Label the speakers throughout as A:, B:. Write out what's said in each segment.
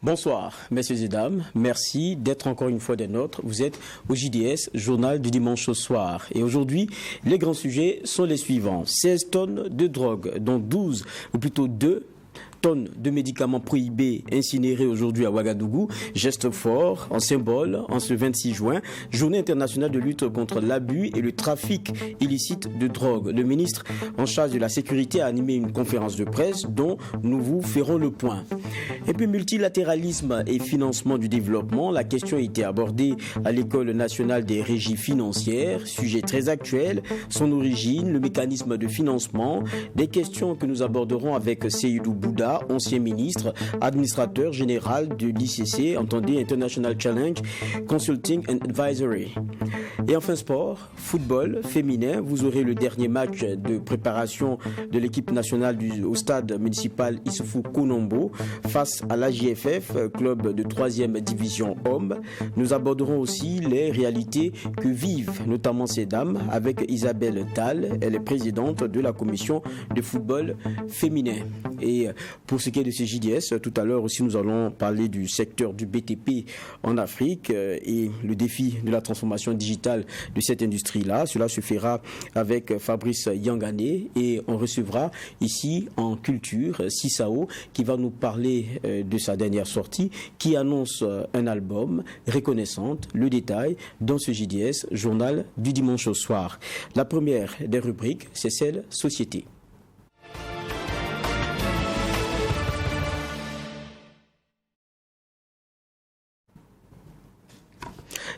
A: Bonsoir, messieurs et dames. Merci d'être encore une fois des nôtres. Vous êtes au JDS, journal du dimanche au soir. Et aujourd'hui, les grands sujets sont les suivants. 16 tonnes de drogue, dont 12, ou plutôt 2 tonnes de médicaments prohibés incinérés aujourd'hui à Ouagadougou. Geste fort en symbole en ce 26 juin, journée internationale de lutte contre l'abus et le trafic illicite de drogue. Le ministre en charge de la sécurité a animé une conférence de presse dont nous vous ferons le point. Et puis multilatéralisme et financement du développement, la question a été abordée à l'École nationale des régies financières, sujet très actuel, son origine, le mécanisme de financement, des questions que nous aborderons avec Seydou Bouda, ancien ministre, administrateur général de l'ICC, entendez International Challenge Consulting and Advisory. Et enfin sport, football féminin, vous aurez le dernier match de préparation de l'équipe nationale au stade municipal Issoufou Konombo face à l'AJFF, club de 3e division hommes. Nous aborderons aussi les réalités que vivent notamment ces dames avec Isabelle Tal, elle est présidente de la commission de football féminin. Et pour ce qui est de ces JDS, tout à l'heure aussi nous allons parler du secteur du BTP en Afrique et le défi de la transformation digitale de cette industrie-là. Cela se fera avec Fabrice Yangané et on recevra ici en culture Sissao qui va nous parler de sa dernière sortie qui annonce un album Reconnaissante. Le détail dans ce JDS, journal du dimanche au soir. La première des rubriques, c'est celle Société.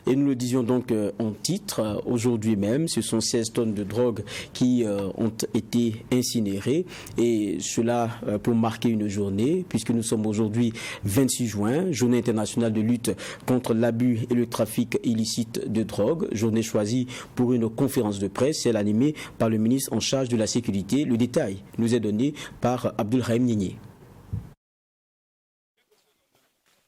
A: Et nous le disions donc en titre, aujourd'hui même, ce sont 16 tonnes de drogue qui ont été incinérées. Et cela pour marquer une journée, puisque nous sommes aujourd'hui 26 juin, journée internationale de lutte contre l'abus et le trafic illicite de drogue. Journée choisie pour une conférence de presse, celle animée par le ministre en charge de la sécurité. Le détail nous est donné par Abdoulrahim Nigné.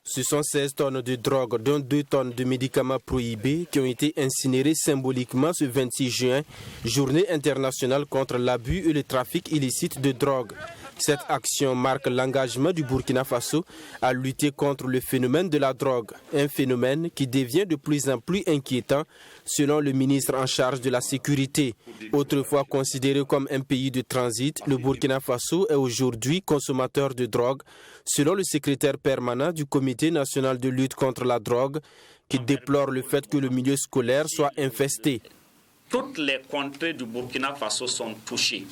B: Ce sont 16 tonnes de drogue, dont 2 tonnes de médicaments prohibés qui ont été incinérés symboliquement ce 26 juin, journée internationale contre l'abus et le trafic illicite de drogue. Cette action marque l'engagement du Burkina Faso à lutter contre le phénomène de la drogue, un phénomène qui devient de plus en plus inquiétant selon le ministre en charge de la sécurité. Autrefois considéré comme un pays de transit, le Burkina Faso est aujourd'hui consommateur de drogue, selon le secrétaire permanent du Comité national de lutte contre la drogue, qui déplore le fait que le milieu scolaire soit infesté.
C: Toutes les contrées du Burkina Faso sont touchées.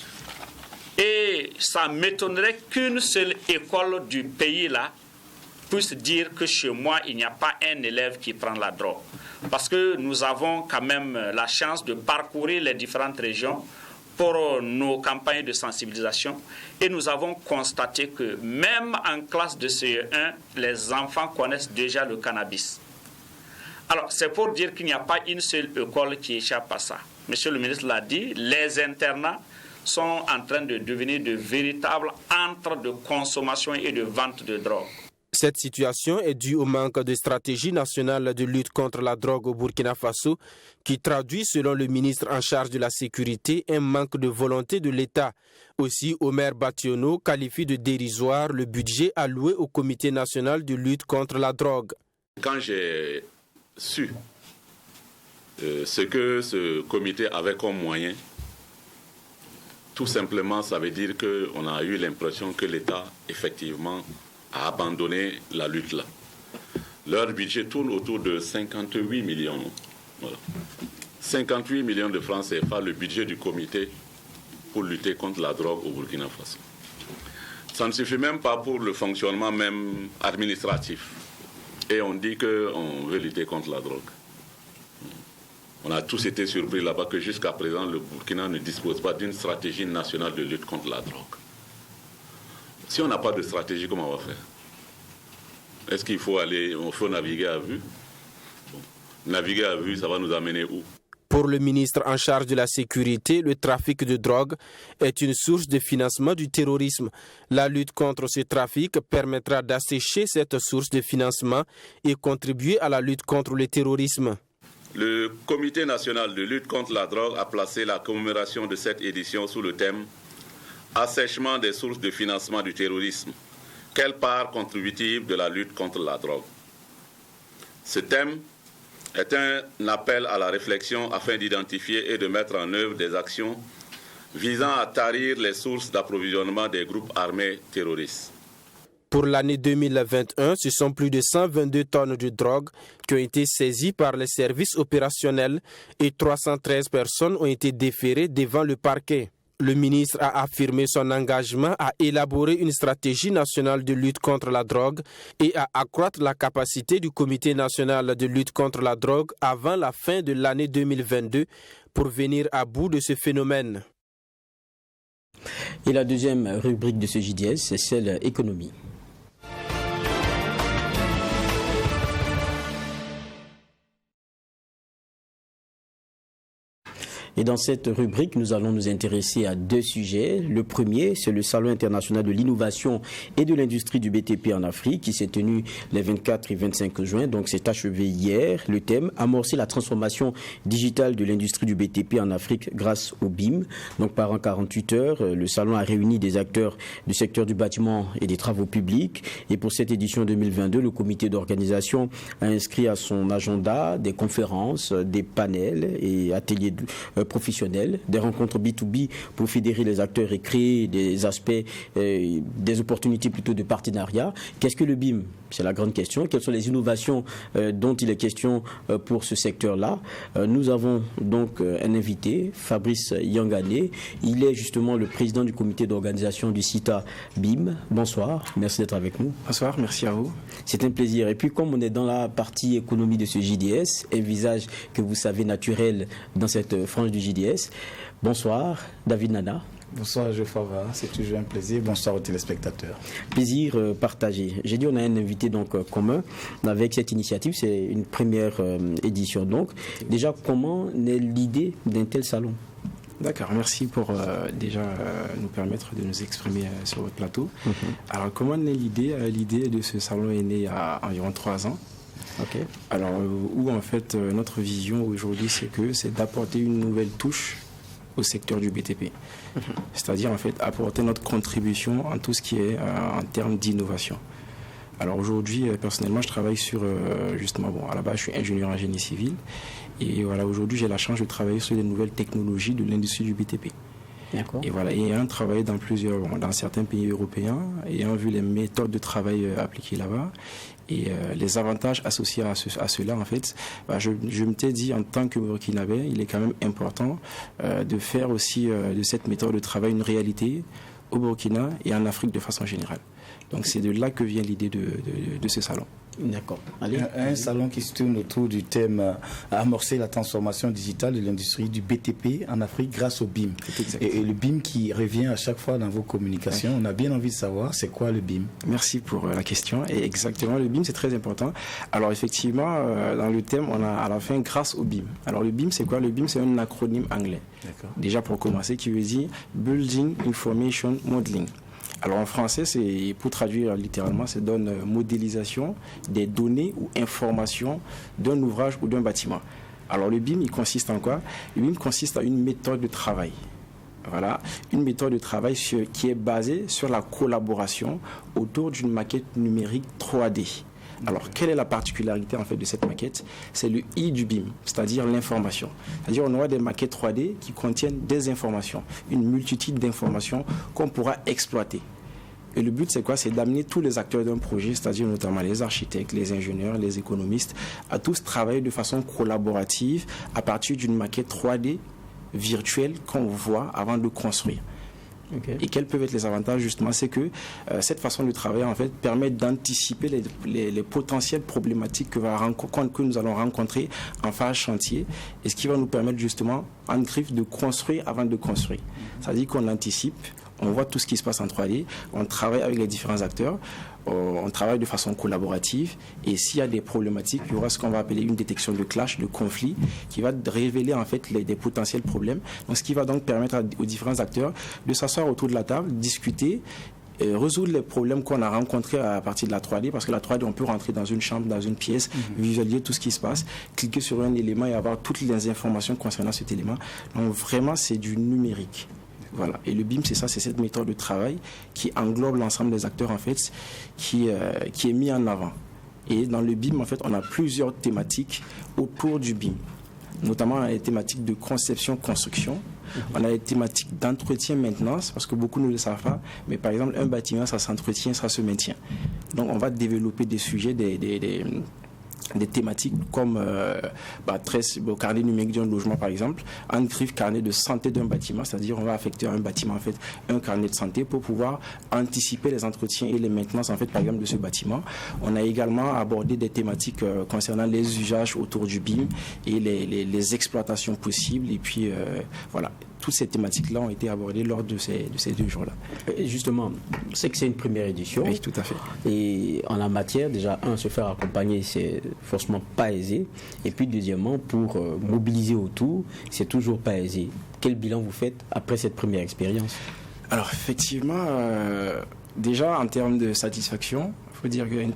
C: Et ça m'étonnerait qu'une seule école du pays-là puisse dire que chez moi, il n'y a pas un élève qui prend la drogue. Parce que nous avons quand même la chance de parcourir les différentes régions pour nos campagnes de sensibilisation. Et nous avons constaté que même en classe de CE1, les enfants connaissent déjà le cannabis. Alors, c'est pour dire qu'il n'y a pas une seule école qui échappe à ça. Monsieur le ministre l'a dit, les internats sont en train de devenir de véritables antres de consommation et de vente de drogue.
B: Cette situation est due au manque de stratégie nationale de lutte contre la drogue au Burkina Faso, qui traduit, selon le ministre en charge de la sécurité, un manque de volonté de l'État. Aussi, Omer Bationo qualifie de dérisoire le budget alloué au Comité national de lutte contre la drogue.
D: Quand j'ai su ce que ce comité avait comme moyen, tout simplement, ça veut dire qu'on a eu l'impression que l'État, effectivement, a abandonné la lutte là. Leur budget tourne autour de 58 millions. Voilà. 58 millions de francs CFA, le budget du comité pour lutter contre la drogue au Burkina Faso. Ça ne suffit même pas pour le fonctionnement même administratif. Et on dit qu'on veut lutter contre la drogue. On a tous été surpris là-bas que jusqu'à présent, le Burkina ne dispose pas d'une stratégie nationale de lutte contre la drogue. Si on n'a pas de stratégie, comment on va faire? Est-ce qu'il faut naviguer à vue? Naviguer à vue, ça va nous amener où?
B: Pour le ministre en charge de la sécurité, le trafic de drogue est une source de financement du terrorisme. La lutte contre ce trafic permettra d'assécher cette source de financement et contribuer à la lutte contre le terrorisme.
D: Le Comité national de lutte contre la drogue a placé la commémoration de cette édition sous le thème « Assèchement des sources de financement du terrorisme ». quelle part contributive de la lutte contre la drogue? Ce thème est un appel à la réflexion afin d'identifier et de mettre en œuvre des actions visant à tarir les sources d'approvisionnement des groupes armés terroristes.
B: Pour l'année 2021, ce sont plus de 122 tonnes de drogue qui ont été saisies par les services opérationnels et 313 personnes ont été déférées devant le parquet. Le ministre a affirmé son engagement à élaborer une stratégie nationale de lutte contre la drogue et à accroître la capacité du Comité national de lutte contre la drogue avant la fin de l'année 2022 pour venir à bout de ce phénomène.
A: Et la deuxième rubrique de ce JDS, c'est celle économie. Et dans cette rubrique, nous allons nous intéresser à deux sujets. Le premier, c'est le Salon international de l'innovation et de l'industrie du BTP en Afrique qui s'est tenu les 24 et 25 juin, donc c'est achevé hier. Le thème, amorcer la transformation digitale de l'industrie du BTP en Afrique grâce au BIM. Donc par 48 heures, le salon a réuni des acteurs du secteur du bâtiment et des travaux publics. Et pour cette édition 2022, le comité d'organisation a inscrit à son agenda des conférences, des panels et ateliers professionnels, des rencontres B2B pour fédérer les acteurs et créer des aspects, des opportunités plutôt de partenariat. Qu'est-ce que le BIM? C'est la grande question. Quelles sont les innovations dont il est question pour ce secteur-là? Nous avons donc un invité, Fabrice Yangane. Il est justement le président du comité d'organisation du CITA BIM. Bonsoir, merci d'être avec nous.
E: Bonsoir, merci à vous.
A: C'est un plaisir. Et puis comme on est dans la partie économie de ce JDS, un visage que vous savez naturel dans cette frange du JDS. Bonsoir, David Nana.
E: Bonsoir, Geoffroy Vara, c'est toujours un plaisir. Bonsoir aux téléspectateurs.
A: Plaisir partagé. J'ai dit on a un invité donc commun avec cette initiative. C'est une première édition donc. Déjà, comment naît l'idée d'un tel salon?
E: D'accord, merci pour déjà nous permettre de nous exprimer sur votre plateau. Alors, comment naît l'idée? L'idée de ce salon est née il y a environ 3 ans.
A: Okay.
E: Alors, où en fait notre vision aujourd'hui, c'est d'apporter une nouvelle touche au secteur du BTP. C'est-à-dire en fait apporter notre contribution en tout ce qui est en termes d'innovation. Alors aujourd'hui, personnellement, je travaille sur justement, à la base, je suis ingénieur en génie civil et voilà, aujourd'hui, j'ai la chance de travailler sur des nouvelles technologies de l'industrie du BTP.
A: D'accord.
E: Et voilà, ayant travaillé dans certains pays européens, ayant vu les méthodes de travail appliquées là-bas et les avantages associés à cela, en fait, je m'étais dit en tant que Burkinabé, il est quand même important de faire aussi de cette méthode de travail une réalité au Burkina et en Afrique de façon générale. Donc c'est de là que vient l'idée de ce salon.
A: D'accord. Allez.
F: Un salon qui se tourne autour du thème amorcer la transformation digitale de l'industrie du BTP en Afrique grâce au BIM. Et le BIM qui revient à chaque fois dans vos communications, on a bien envie de savoir c'est quoi le BIM.
E: Merci pour la question. Et exactement, le BIM c'est très important. Alors effectivement, dans le thème, on a à la fin grâce au BIM. Alors le BIM c'est quoi? Le BIM c'est un acronyme anglais. Déjà pour commencer, qui veut dire Building Information Modeling. Alors en français, c'est pour traduire littéralement, ça donne modélisation des données ou informations d'un ouvrage ou d'un bâtiment. Alors le BIM, il consiste en quoi? Le BIM consiste en une méthode de travail. Voilà, une méthode de travail qui est basée sur la collaboration autour d'une maquette numérique 3D. Alors, quelle est la particularité en fait de cette maquette? C'est le I du BIM, c'est-à-dire l'information. C'est-à-dire on aura des maquettes 3D qui contiennent des informations, une multitude d'informations qu'on pourra exploiter. Et le but, c'est quoi? C'est d'amener tous les acteurs d'un projet, c'est-à-dire notamment les architectes, les ingénieurs, les économistes, à tous travailler de façon collaborative à partir d'une maquette 3D virtuelle qu'on voit avant de construire. Okay. Et quels peuvent être les avantages justement? C'est que cette façon de travailler en fait permet d'anticiper les potentielles problématiques que nous allons rencontrer en phase chantier, et ce qui va nous permettre justement en griffe de construire avant de construire. C'est-à-dire qu'on anticipe, on voit tout ce qui se passe en 3D, on travaille avec les différents acteurs, on travaille de façon collaborative, et s'il y a des problématiques, il y aura ce qu'on va appeler une détection de clash, de conflit, qui va révéler en fait des potentiels problèmes. Donc, ce qui va donc permettre aux différents acteurs de s'asseoir autour de la table, discuter, résoudre les problèmes qu'on a rencontrés à partir de la 3D, parce que la 3D, on peut rentrer dans une chambre, dans une pièce, visualiser tout ce qui se passe, cliquer sur un élément et avoir toutes les informations concernant cet élément. Donc vraiment, c'est du numérique. Voilà. Et le BIM, c'est ça, c'est cette méthode de travail qui englobe l'ensemble des acteurs, en fait, qui est mis en avant. Et dans le BIM, en fait, on a plusieurs thématiques autour du BIM. Notamment, on a les thématiques de conception-construction. On a les thématiques d'entretien-maintenance, parce que beaucoup ne le savent pas. Mais par exemple, un bâtiment, ça s'entretient, ça se maintient. Donc, on va développer des sujets, des thématiques comme carnet numérique d'un logement par exemple, un carnet de santé d'un bâtiment, c'est-à-dire on va affecter à un bâtiment en fait un carnet de santé pour pouvoir anticiper les entretiens et les maintenances en fait par exemple de ce bâtiment. On a également abordé des thématiques concernant les usages autour du BIM et les exploitations possibles et puis voilà. Toutes ces thématiques-là ont été abordées lors de ces 2 jours-là.
A: Et justement, c'est que c'est une première édition.
E: Oui, tout à fait.
A: Et en la matière, déjà, se faire accompagner, c'est forcément pas aisé. Et puis, deuxièmement, pour mobiliser autour, c'est toujours pas aisé. Quel bilan vous faites après cette première expérience?
E: Alors, effectivement, déjà, en termes de satisfaction, il faut dire qu'il y a une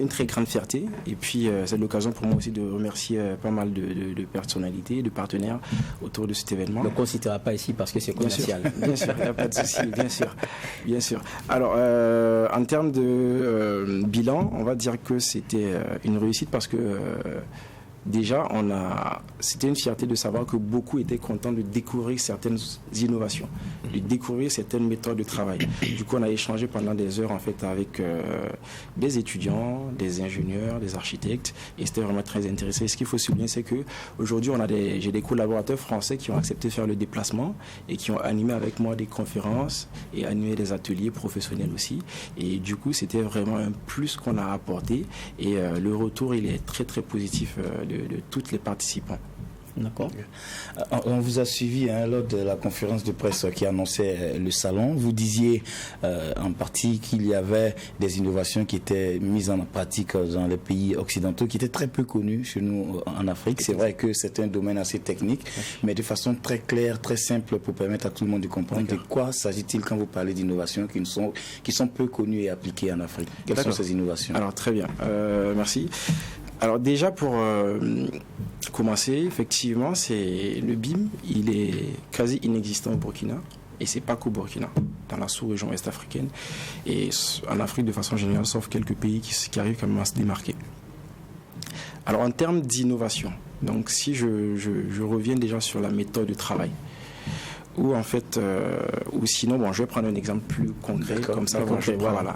E: très grande fierté. Et puis, c'est l'occasion pour moi aussi de remercier pas mal de personnalités, de partenaires autour de cet événement.
A: Donc, on ne citera pas ici parce que c'est commercial.
E: Bien sûr, il n'y a pas de souci, bien sûr. Alors, en termes de bilan, on va dire que c'était une réussite parce que déjà, c'était une fierté de savoir que beaucoup étaient contents de découvrir certaines innovations, de découvrir certaines méthodes de travail. Du coup, on a échangé pendant des heures en fait avec des étudiants, des ingénieurs, des architectes, et c'était vraiment très intéressant. Et ce qu'il faut souligner, c'est que aujourd'hui, j'ai des collaborateurs français qui ont accepté de faire le déplacement et qui ont animé avec moi des conférences et animé des ateliers professionnels aussi. Et du coup, c'était vraiment un plus qu'on a apporté. Et le retour, il est très très positif de toutes les participants.
A: D'accord.
F: On vous a suivi lors de la conférence de presse qui annonçait le salon. Vous disiez en partie qu'il y avait des innovations qui étaient mises en pratique dans les pays occidentaux, qui étaient très peu connues chez nous en Afrique. C'est vrai que c'est un domaine assez technique, mais de façon très claire, très simple pour permettre à tout le monde de comprendre de quoi s'agit-il quand vous parlez d'innovations qui sont peu connues et appliquées en Afrique. Quelles sont ces innovations?
E: Alors très bien, merci. Alors déjà pour commencer, effectivement, le BIM, il est quasi inexistant au Burkina. Et c'est pas qu'au Burkina, dans la sous-région est-africaine. Et en Afrique de façon générale, sauf quelques pays qui arrivent quand même à se démarquer. Alors en termes d'innovation, donc si je reviens déjà sur la méthode de travail, ou en fait, ou sinon, je vais prendre un exemple plus concret, comme ça, voilà.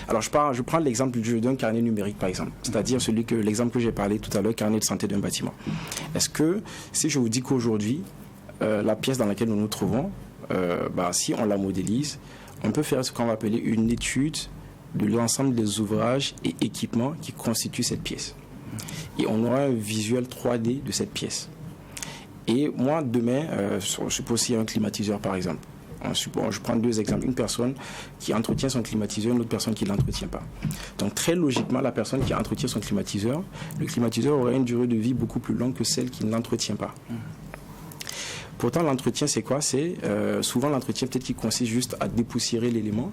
E: Alors je prends l'exemple d'un carnet numérique, par exemple, c'est-à-dire l'exemple que j'ai parlé tout à l'heure, carnet de santé d'un bâtiment. Est-ce que, si je vous dis qu'aujourd'hui, la pièce dans laquelle nous nous trouvons, si on la modélise, on peut faire ce qu'on va appeler une étude de l'ensemble des ouvrages et équipements qui constituent cette pièce. Et on aura un visuel 3D de cette pièce. Et moi, demain, je suppose qu'il y a un climatiseur, par exemple. Je prends 2 exemples. Une personne qui entretient son climatiseur, une autre personne qui ne l'entretient pas. Donc, très logiquement, la personne qui entretient son climatiseur, le climatiseur aurait une durée de vie beaucoup plus longue que celle qui ne l'entretient pas. Pourtant, l'entretien, c'est quoi? C'est souvent l'entretien peut-être qui consiste juste à dépoussiérer l'élément.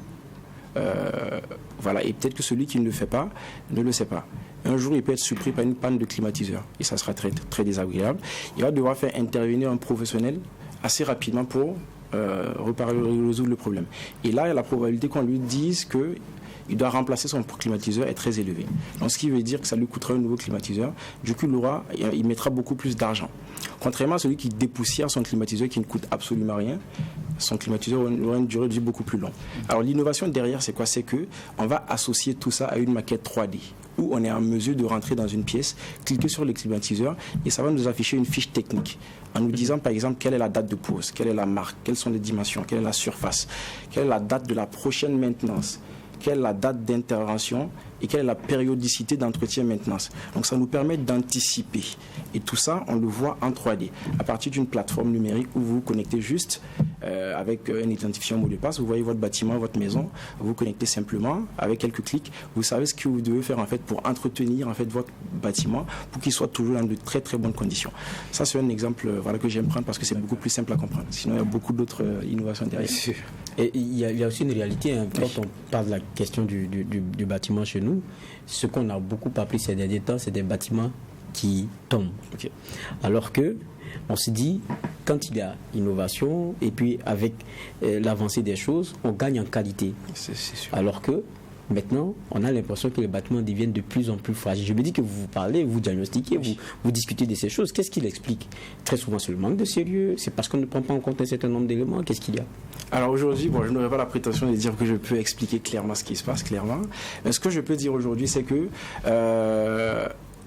E: Et peut-être que celui qui ne le fait pas ne le sait pas. Un jour, il peut être surpris par une panne de climatiseur et ça sera très, très désagréable. Il va devoir faire intervenir un professionnel assez rapidement pour résoudre le problème. Et là, la probabilité qu'on lui dise qu'il doit remplacer son climatiseur est très élevée. Donc, ce qui veut dire que ça lui coûtera un nouveau climatiseur. Du coup, il mettra beaucoup plus d'argent. Contrairement à celui qui dépoussière son climatiseur qui ne coûte absolument rien, son climatiseur aura une durée de vie beaucoup plus longue. Alors, l'innovation derrière, c'est quoi? C'est qu'on va associer tout ça à une maquette 3D où on est en mesure de rentrer dans une pièce, cliquer sur le climatiseur et ça va nous afficher une fiche technique en nous disant par exemple quelle est la date de pose, quelle est la marque, quelles sont les dimensions, quelle est la surface, quelle est la date de la prochaine maintenance, quelle est la date d'intervention et quelle est la périodicité d'entretien-maintenance. Donc ça nous permet d'anticiper. Et tout ça, on le voit en 3D. À partir d'une plateforme numérique où vous vous connectez juste avec un identifiant mot de passe, vous voyez votre bâtiment, votre maison, vous vous connectez simplement avec quelques clics. Vous savez ce que vous devez faire en fait pour entretenir en fait votre bâtiment pour qu'il soit toujours dans de très très bonnes conditions. Ça c'est un exemple que j'aime prendre parce que c'est beaucoup plus simple à comprendre. Sinon il y a beaucoup d'autres innovations derrière.
A: Et il y a aussi une réalité quand on parle de la question du bâtiment chez nous. Ce qu'on a beaucoup appris ces derniers temps, c'est des bâtiments qui tombe. Alors que on se dit, quand il y a innovation et puis avec l'avancée des choses, on gagne en qualité.
E: C'est sûr.
A: Alors que maintenant, on a l'impression que les bâtiments deviennent de plus en plus fragiles. Je me dis que vous parlez, vous diagnostiquez, vous discutez de ces choses. Qu'est-ce qui l'explique? Très souvent, c'est le manque de sérieux, c'est parce qu'on ne prend pas en compte un certain nombre d'éléments. Qu'est-ce qu'il y a?
E: Alors aujourd'hui, je n'aurais pas la prétention de dire que je peux expliquer clairement ce qui se passe, clairement. Mais ce que je peux dire aujourd'hui, c'est que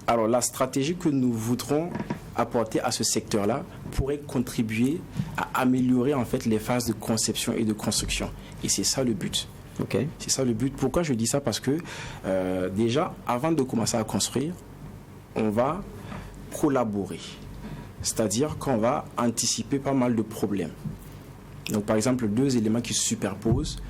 E: alors la stratégie que nous voudrons apporter à ce secteur-là pourrait contribuer à améliorer en fait les phases de conception et de construction. Et c'est ça le but.
A: Okay.
E: C'est ça le but. Pourquoi je dis ça? Parce que déjà, avant de commencer à construire, on va collaborer. C'est-à-dire qu'on va anticiper pas mal de problèmes. Donc par exemple, 2 éléments qui se superposent,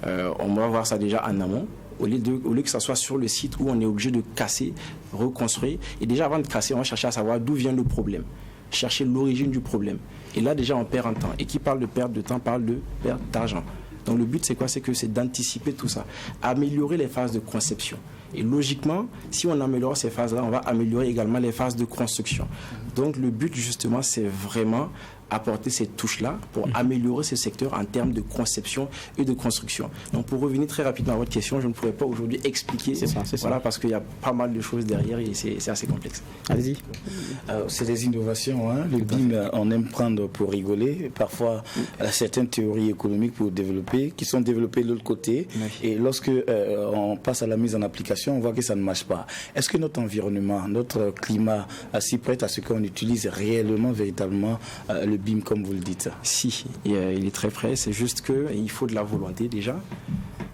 E: on va voir ça déjà en amont. Au lieu que ça soit sur le site où on est obligé de casser, reconstruire. Et déjà avant de casser, on va chercher à savoir d'où vient le problème. Chercher l'origine du problème. Et là déjà on perd en temps. Et qui parle de perte de temps parle de perte d'argent. Donc le but c'est quoi? C'est d'anticiper tout ça. Améliorer les phases de conception. Et logiquement, si on améliore ces phases-là, on va améliorer également les phases de construction. Donc le but justement c'est vraiment apporter ces touches-là pour améliorer ce secteur en termes de conception et de construction. Donc pour revenir très rapidement à votre question, je ne pourrais pas aujourd'hui expliquer, voilà, parce qu'il y a pas mal de choses derrière et c'est assez complexe.
A: Allez-y.
F: C'est des innovations, hein. Le BIM, on aime prendre pour rigoler. Parfois, il y a certaines théories économiques pour développer, qui sont développées de l'autre côté. Et lorsque on passe à la mise en application, on voit que ça ne marche pas. Est-ce que notre environnement, notre climat s'y prête à ce qu'on utilise réellement, véritablement le BIM, comme vous le dites?
E: Si, il est très prêt. C'est juste qu'il faut de la volonté déjà.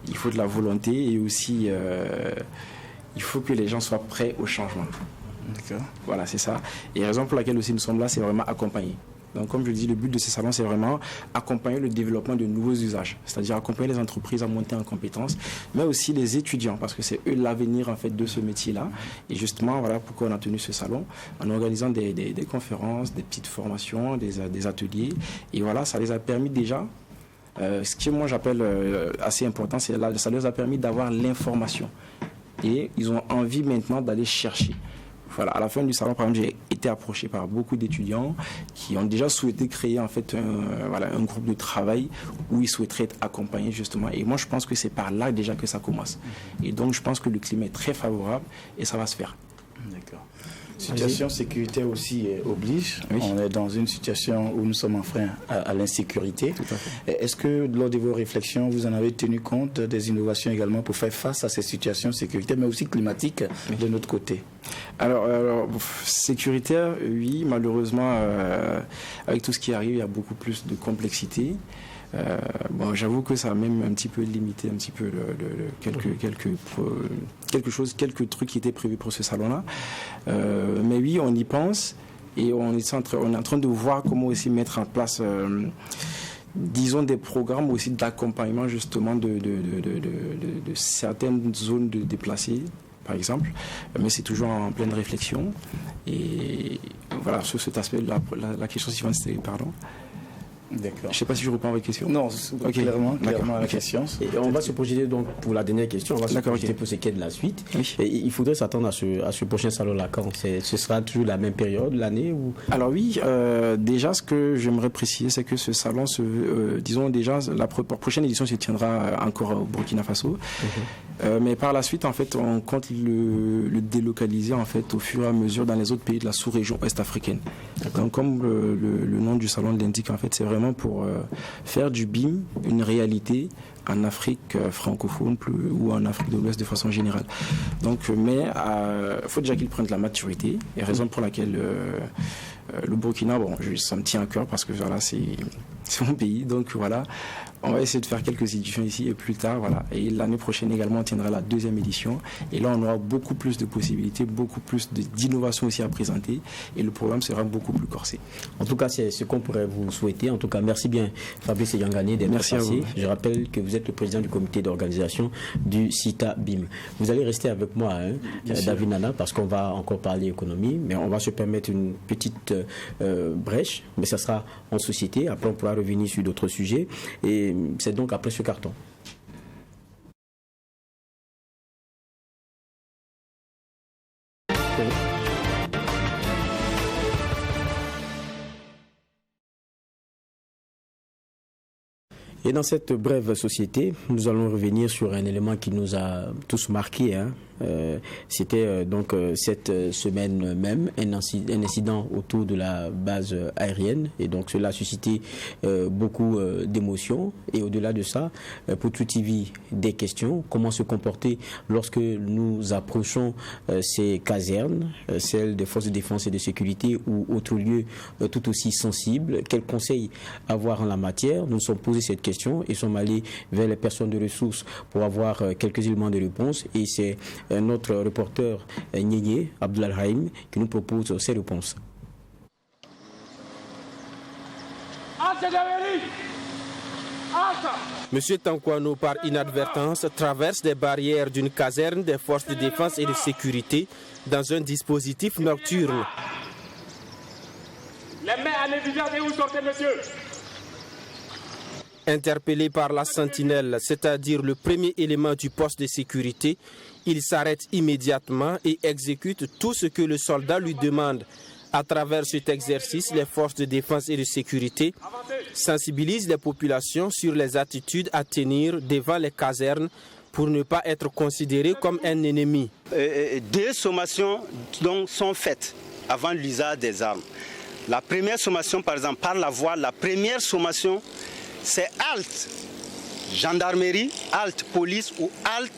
E: Il faut de la volonté et aussi il faut que les gens soient prêts au changement. D'accord. Voilà, c'est ça. Et la raison pour laquelle aussi nous sommes là, c'est vraiment accompagner. Donc, comme je le dis, le but de ces salons, c'est vraiment accompagner le développement de nouveaux usages, c'est-à-dire accompagner les entreprises à monter en compétences, mais aussi les étudiants, parce que c'est eux l'avenir en fait de ce métier-là. Et justement, voilà pourquoi on a tenu ce salon, en organisant des conférences, des petites formations, des ateliers. Et voilà, ça les a permis déjà. Ce que moi j'appelle assez important, c'est là, ça leur a permis d'avoir l'information. Et ils ont envie maintenant d'aller chercher. Voilà, à la fin du salon, par exemple, j'ai été approché par beaucoup d'étudiants qui ont déjà souhaité créer en fait un groupe de travail où ils souhaiteraient être accompagnés justement. Et moi, je pense que c'est par là déjà que ça commence. Et donc, je pense que le climat est très favorable et ça va se faire.
F: D'accord. Situation sécuritaire aussi oblige.
E: Oui.
F: On est dans une situation où nous sommes en frein à l'insécurité. Est-ce que lors de vos réflexions, vous en avez tenu compte des innovations également pour faire face à ces situations sécuritaires, mais aussi climatiques de notre côté?
E: Alors, sécuritaire, oui, malheureusement, avec tout ce qui arrive, il y a beaucoup plus de complexité. J'avoue que ça a même un petit peu limité un petit peu quelques trucs qui étaient prévus pour ce salon-là. Mais oui, on y pense et on est en train de voir comment aussi mettre en place, disons, des programmes aussi d'accompagnement justement de certaines zones déplacées, par exemple. Mais c'est toujours en pleine réflexion. Et voilà, sur cet aspect, la question suivante, c'était, pardon.
F: D'accord.
E: Je ne sais pas si je reprends votre question.
F: Non, clairement la question.
A: Et on va se projeter donc pour la dernière question. On va se projeter pour ce qui est de la suite.
E: Oui.
A: Et il faudrait s'attendre à ce prochain salon-là quand ce sera toujours la même période, l'année ou...
E: Alors oui, déjà ce que j'aimerais préciser, c'est que ce salon disons déjà, la prochaine édition se tiendra encore au Burkina Faso. Mais par la suite, en fait, on compte le délocaliser en fait au fur et à mesure dans les autres pays de la sous-région ouest-africaine. Donc comme le nom du salon l'indique, en fait, c'est vraiment pour faire du BIM une réalité en Afrique francophone ou en Afrique de l'Ouest de façon générale. Donc, mais il faut déjà qu'ils prennent de la maturité, et raison pour laquelle le Burkina, ça me tient à cœur parce que voilà, c'est mon pays, donc voilà. On va essayer de faire quelques éditions ici et plus tard, voilà. Et l'année prochaine également, on tiendra la 2e édition. Et là, on aura beaucoup plus de possibilités, beaucoup plus d'innovations aussi à présenter. Et le programme sera beaucoup plus corsé.
A: En tout cas, c'est ce qu'on pourrait vous souhaiter. En tout cas, merci bien, Fabrice Yangani, d'être passé. Je rappelle que vous êtes le président du comité d'organisation du CITA BIM. Vous allez rester avec moi, David Nana, parce qu'on va encore parler économie, mais on va se permettre une petite brèche, mais ça sera en société. Après, on pourra revenir sur d'autres sujets. Et c'est donc après ce carton. Et dans cette brève société, nous allons revenir sur un élément qui nous a tous marqués. C'était donc cette semaine même un incident autour de la base aérienne, et donc cela a suscité beaucoup d'émotions. Et au-delà de ça, pour True TV, des questions: comment se comporter lorsque nous approchons ces casernes, celles des forces de défense et de sécurité ou autres lieux tout aussi sensibles? Quels conseils avoir en la matière? Nous nous sommes posé cette question et sommes allés vers les personnes de ressources pour avoir quelques éléments de réponse, et c'est notre reporter Nyeye Abdulhaim qui nous propose ces réponses.
B: Monsieur Tankwano, par inadvertance, traverse des barrières d'une caserne des forces de défense et de sécurité dans un dispositif nocturne.
G: Les mains en évidence et où sortez, monsieur?
B: Interpellé par la sentinelle, c'est-à-dire le premier élément du poste de sécurité, il s'arrête immédiatement et exécute tout ce que le soldat lui demande. À travers cet exercice, les forces de défense et de sécurité sensibilisent les populations sur les attitudes à tenir devant les casernes pour ne pas être considéré comme un ennemi.
H: Deux sommations donc sont faites avant l'usage des armes. La première sommation, par exemple, par la voie, la première sommation, c'est halte gendarmerie, halte police ou halte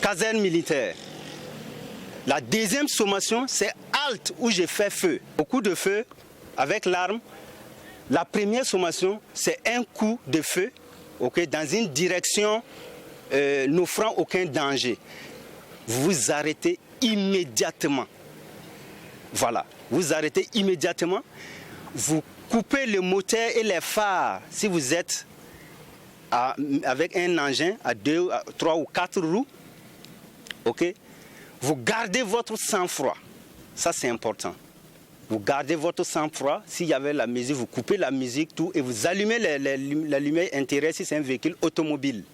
H: caserne militaire. La deuxième sommation, c'est halte où j'ai fait feu. Au coup de feu, avec l'arme, la première sommation, c'est un coup de feu dans une direction n'offrant aucun danger. Vous vous arrêtez immédiatement. Voilà, vous arrêtez immédiatement. Vous coupez le moteur et les phares si vous êtes avec un engin à 2, 3 ou 4 roues. Vous gardez votre sang-froid. Ça, c'est important. Vous gardez votre sang-froid. S'il y avait la musique, vous coupez la musique, tout, et vous allumez la lumière intérieure si c'est un véhicule automobile.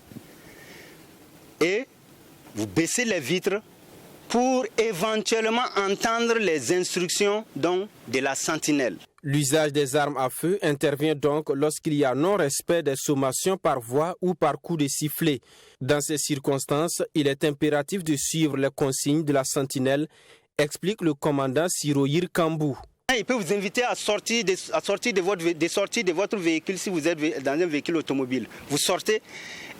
H: Et vous baissez les vitres pour éventuellement entendre les instructions de la sentinelle.
B: L'usage des armes à feu intervient donc lorsqu'il y a non-respect des sommations par voie ou par coup de sifflet. Dans ces circonstances, il est impératif de suivre les consignes de la sentinelle, explique le commandant Siroyir Kambou.
H: Il peut vous inviter à sortir de votre véhicule si vous êtes dans un véhicule automobile. Vous sortez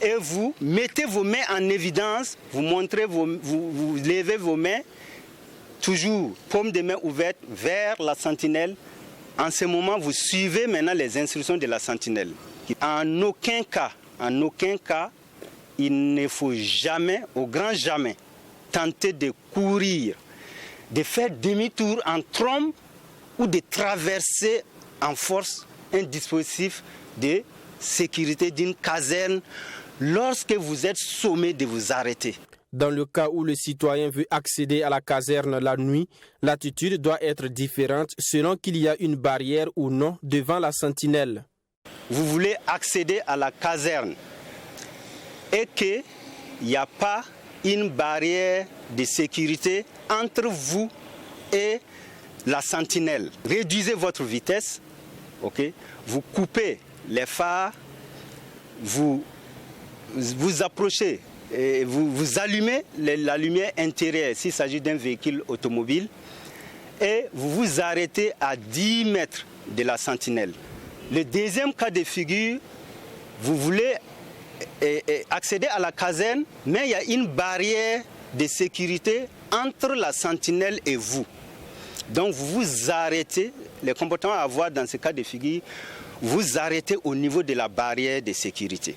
H: et vous mettez vos mains en évidence, vous levez vos mains, toujours paume de main ouverte vers la sentinelle. En ce moment, vous suivez maintenant les instructions de la sentinelle. En aucun cas, il ne faut jamais, au grand jamais, tenter de courir, de faire demi-tour en trombe ou de traverser en force un dispositif de sécurité d'une caserne lorsque vous êtes sommé de vous arrêter.
B: Dans le cas où le citoyen veut accéder à la caserne la nuit, l'attitude doit être différente selon qu'il y a une barrière ou non devant la sentinelle.
H: Vous voulez accéder à la caserne et qu'il n'y a pas une barrière de sécurité entre vous et la sentinelle. Réduisez votre vitesse, vous coupez les phares, vous approchez. Et vous allumez la lumière intérieure s'il s'agit d'un véhicule automobile et vous vous arrêtez à 10 mètres de la sentinelle. Le deuxième cas de figure, vous voulez accéder à la caserne, mais il y a une barrière de sécurité entre la sentinelle et vous. Donc vous vous arrêtez, les comportements à avoir dans ce cas de figure, vous arrêtez au niveau de la barrière de sécurité.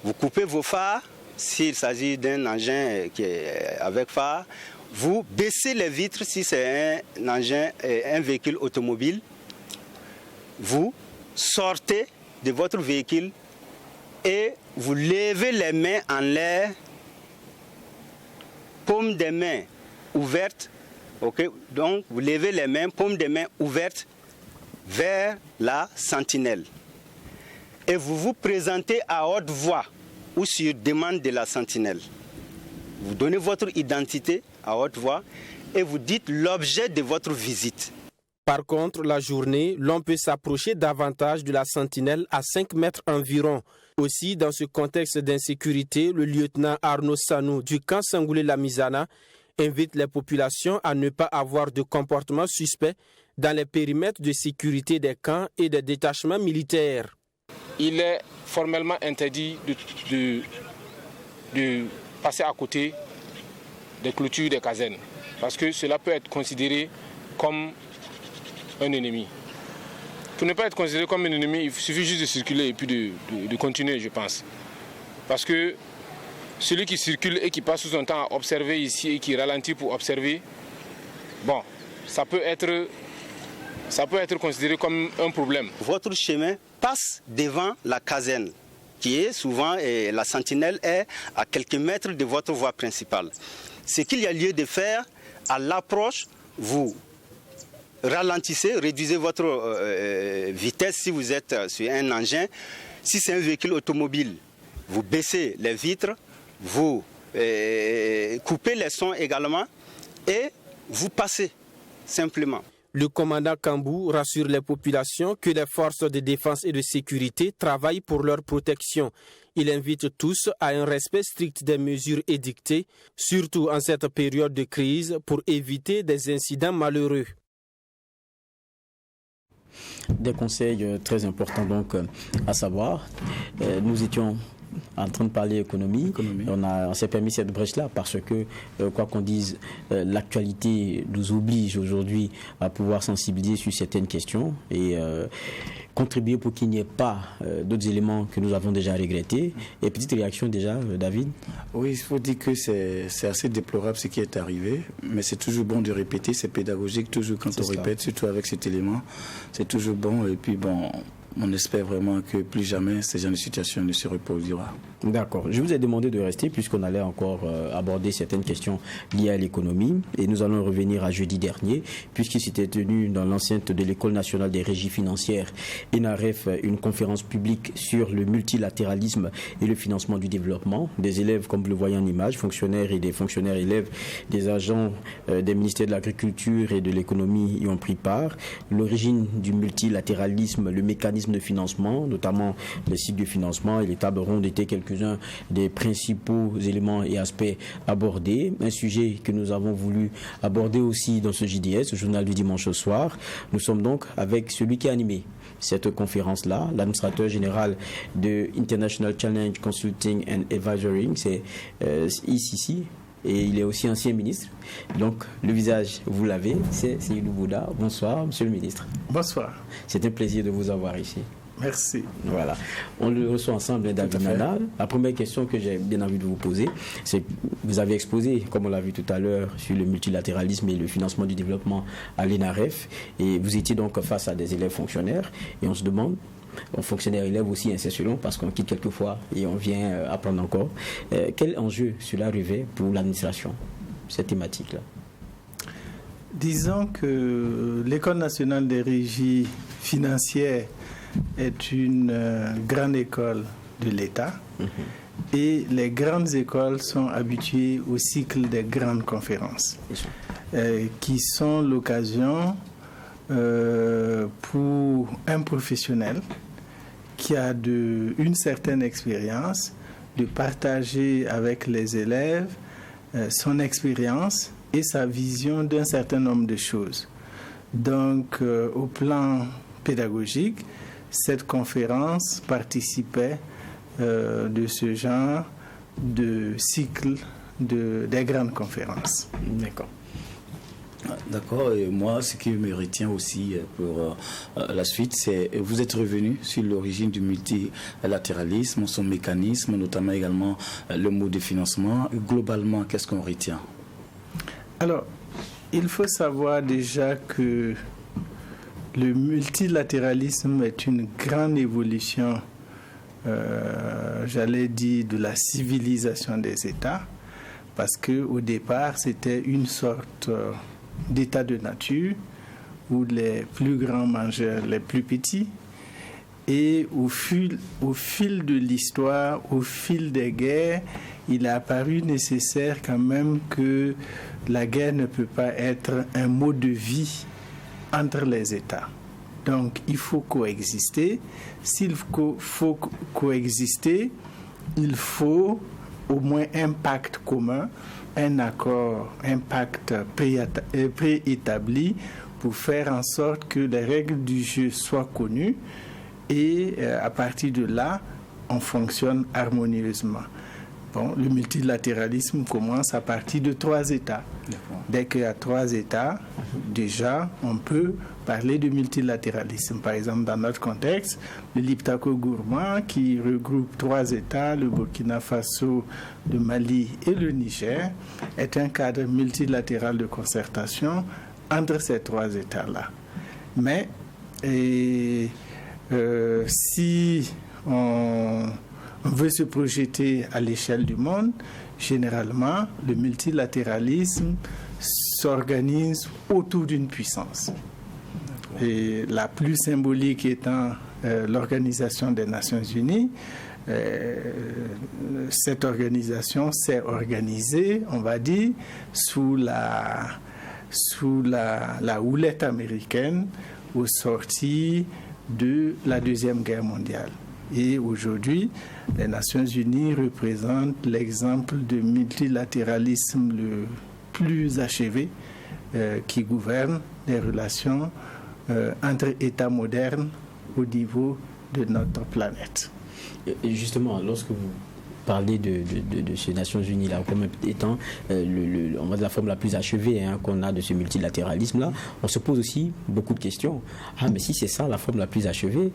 H: Vous coupez vos phares. S'il s'agit d'un engin qui est avec phare, vous baissez les vitres si c'est un véhicule automobile. Vous sortez de votre véhicule et vous levez les mains en l'air, paume des mains ouvertes. Donc vous levez les mains, paume des mains ouvertes vers la sentinelle. Et vous vous présentez à haute voix ou sur demande de la sentinelle. Vous donnez votre identité à haute voix et vous dites l'objet de votre visite.
B: Par contre, la journée, l'on peut s'approcher davantage de la sentinelle à 5 mètres environ. Aussi, dans ce contexte d'insécurité, le lieutenant Arnaud Sanou du camp Sangoulé-Lamizana invite les populations à ne pas avoir de comportement suspect dans les périmètres de sécurité des camps et des détachements militaires.
I: Il est formellement interdit de passer à côté des clôtures des casernes, parce que cela peut être considéré comme un ennemi. Pour ne pas être considéré comme un ennemi, il suffit juste de circuler et puis de continuer, je pense. Parce que celui qui circule et qui passe tout son temps à observer ici et qui ralentit pour observer, bon, ça peut être considéré comme un problème.
H: Votre chemin passe devant la caserne, qui est souvent, et la sentinelle est à quelques mètres de votre voie principale. Ce qu'il y a lieu de faire, à l'approche, vous ralentissez, réduisez votre vitesse si vous êtes sur un engin. Si c'est un véhicule automobile, vous baissez les vitres, vous coupez les sons également et vous passez simplement.
B: Le commandant Kambou rassure les populations que les forces de défense et de sécurité travaillent pour leur protection. Il invite tous à un respect strict des mesures édictées, surtout en cette période de crise, pour éviter des incidents malheureux.
A: Des conseils très importants donc à savoir. Nous étions en train de parler économie. On s'est permis cette brèche-là parce que, quoi qu'on dise, l'actualité nous oblige aujourd'hui à pouvoir sensibiliser sur certaines questions et contribuer pour qu'il n'y ait pas d'autres éléments que nous avons déjà regrettés. Et petite réaction déjà, David?
F: Oui, il faut dire que c'est assez déplorable ce qui est arrivé, mais c'est toujours bon de répéter, c'est pédagogique, toujours quand on répète, surtout avec cet élément, c'est toujours bon. Et puis bon, on espère vraiment que plus jamais ce genre de situation ne se reproduira.
A: D'accord. Je vous ai demandé de rester puisqu'on allait encore aborder certaines questions liées à l'économie et nous allons revenir à jeudi dernier puisqu'il s'était tenu dans l'enceinte de l'École nationale des régies financières ENAREF une conférence publique sur le multilatéralisme et le financement du développement. Des élèves, comme vous le voyez en image, fonctionnaires et des fonctionnaires élèves, des agents des ministères de l'Agriculture et de l'Économie y ont pris part. L'origine du multilatéralisme, le mécanisme de financement, notamment les cycles de financement et les tables rondes étaient quelques-uns des principaux éléments et aspects abordés. Un sujet que nous avons voulu aborder aussi dans ce JDS, le journal du dimanche au soir. Nous sommes donc avec celui qui a animé cette conférence-là, l'administrateur général de International Challenge Consulting and Advisory, c'est ICC. Et il est aussi ancien ministre. Donc, le visage, vous l'avez, c'est Seydou Bouda. Bonsoir, monsieur le ministre.
J: Bonsoir.
A: C'est un plaisir de vous avoir ici.
J: Merci.
A: Voilà. On le reçoit ensemble, David Nana. La première question que j'ai bien envie de vous poser, c'est que vous avez exposé, comme on l'a vu tout à l'heure, sur le multilatéralisme et le financement du développement à l'ENAREF. Et vous étiez donc face à des élèves fonctionnaires. Et on se demande, fonctionnaires élèves aussi, c'est selon, parce qu'on quitte quelquefois et on vient apprendre encore. Quel enjeu cela revêt pour l'administration, cette thématique-là?
J: Disons que l'École nationale des régies financières est une grande école de l'État et les grandes écoles sont habituées au cycle des grandes conférences qui sont l'occasion pour un professionnel qui a une certaine expérience de partager avec les élèves son expérience et sa vision d'un certain nombre de choses. Donc, au plan pédagogique, cette conférence participait de ce genre de cycle des grandes conférences.
A: D'accord.
F: D'accord, et moi, ce qui me retient aussi pour la suite, c'est vous êtes revenu sur l'origine du multilatéralisme, son mécanisme, notamment également le mode de financement. Globalement, qu'est-ce qu'on retient?
J: Alors, il faut savoir déjà que le multilatéralisme est une grande évolution, j'allais dire, de la civilisation des États, parce qu'au départ, c'était une sorte d'état de nature où les plus grands mangèrent les plus petits. Et au fil de l'histoire, au fil des guerres, il a apparu nécessaire quand même que la guerre ne peut pas être un mode de vie entre les États. Donc, il faut coexister. S'il faut coexister, il faut au moins un pacte commun, un accord, un pacte préétabli pour faire en sorte que les règles du jeu soient connues et à partir de là, on fonctionne harmonieusement. Bon, le multilatéralisme commence à partir de 3 États. Dès qu'il y a 3 États, déjà, on peut parler de multilatéralisme. Par exemple, dans notre contexte, le Liptako Gourmand, qui regroupe 3 États, le Burkina Faso, le Mali et le Niger, est un cadre multilatéral de concertation entre ces 3 États-là. Mais si on veut se projeter à l'échelle du monde, généralement, le multilatéralisme s'organise autour d'une puissance. Et la plus symbolique étant l'Organisation des Nations Unies. Cette organisation s'est organisée, on va dire, sous la houlette américaine au sorti de la Deuxième Guerre mondiale. Et aujourd'hui, les Nations Unies représentent l'exemple de multilatéralisme le plus achevé qui gouverne les relations entre États modernes au niveau de notre planète.
A: Et justement, lorsque vous parlez de ces Nations Unies-là comme étant on va dire la forme la plus achevée qu'on a de ce multilatéralisme-là, on se pose aussi beaucoup de questions. Ah, mais si c'est ça la forme la plus achevée,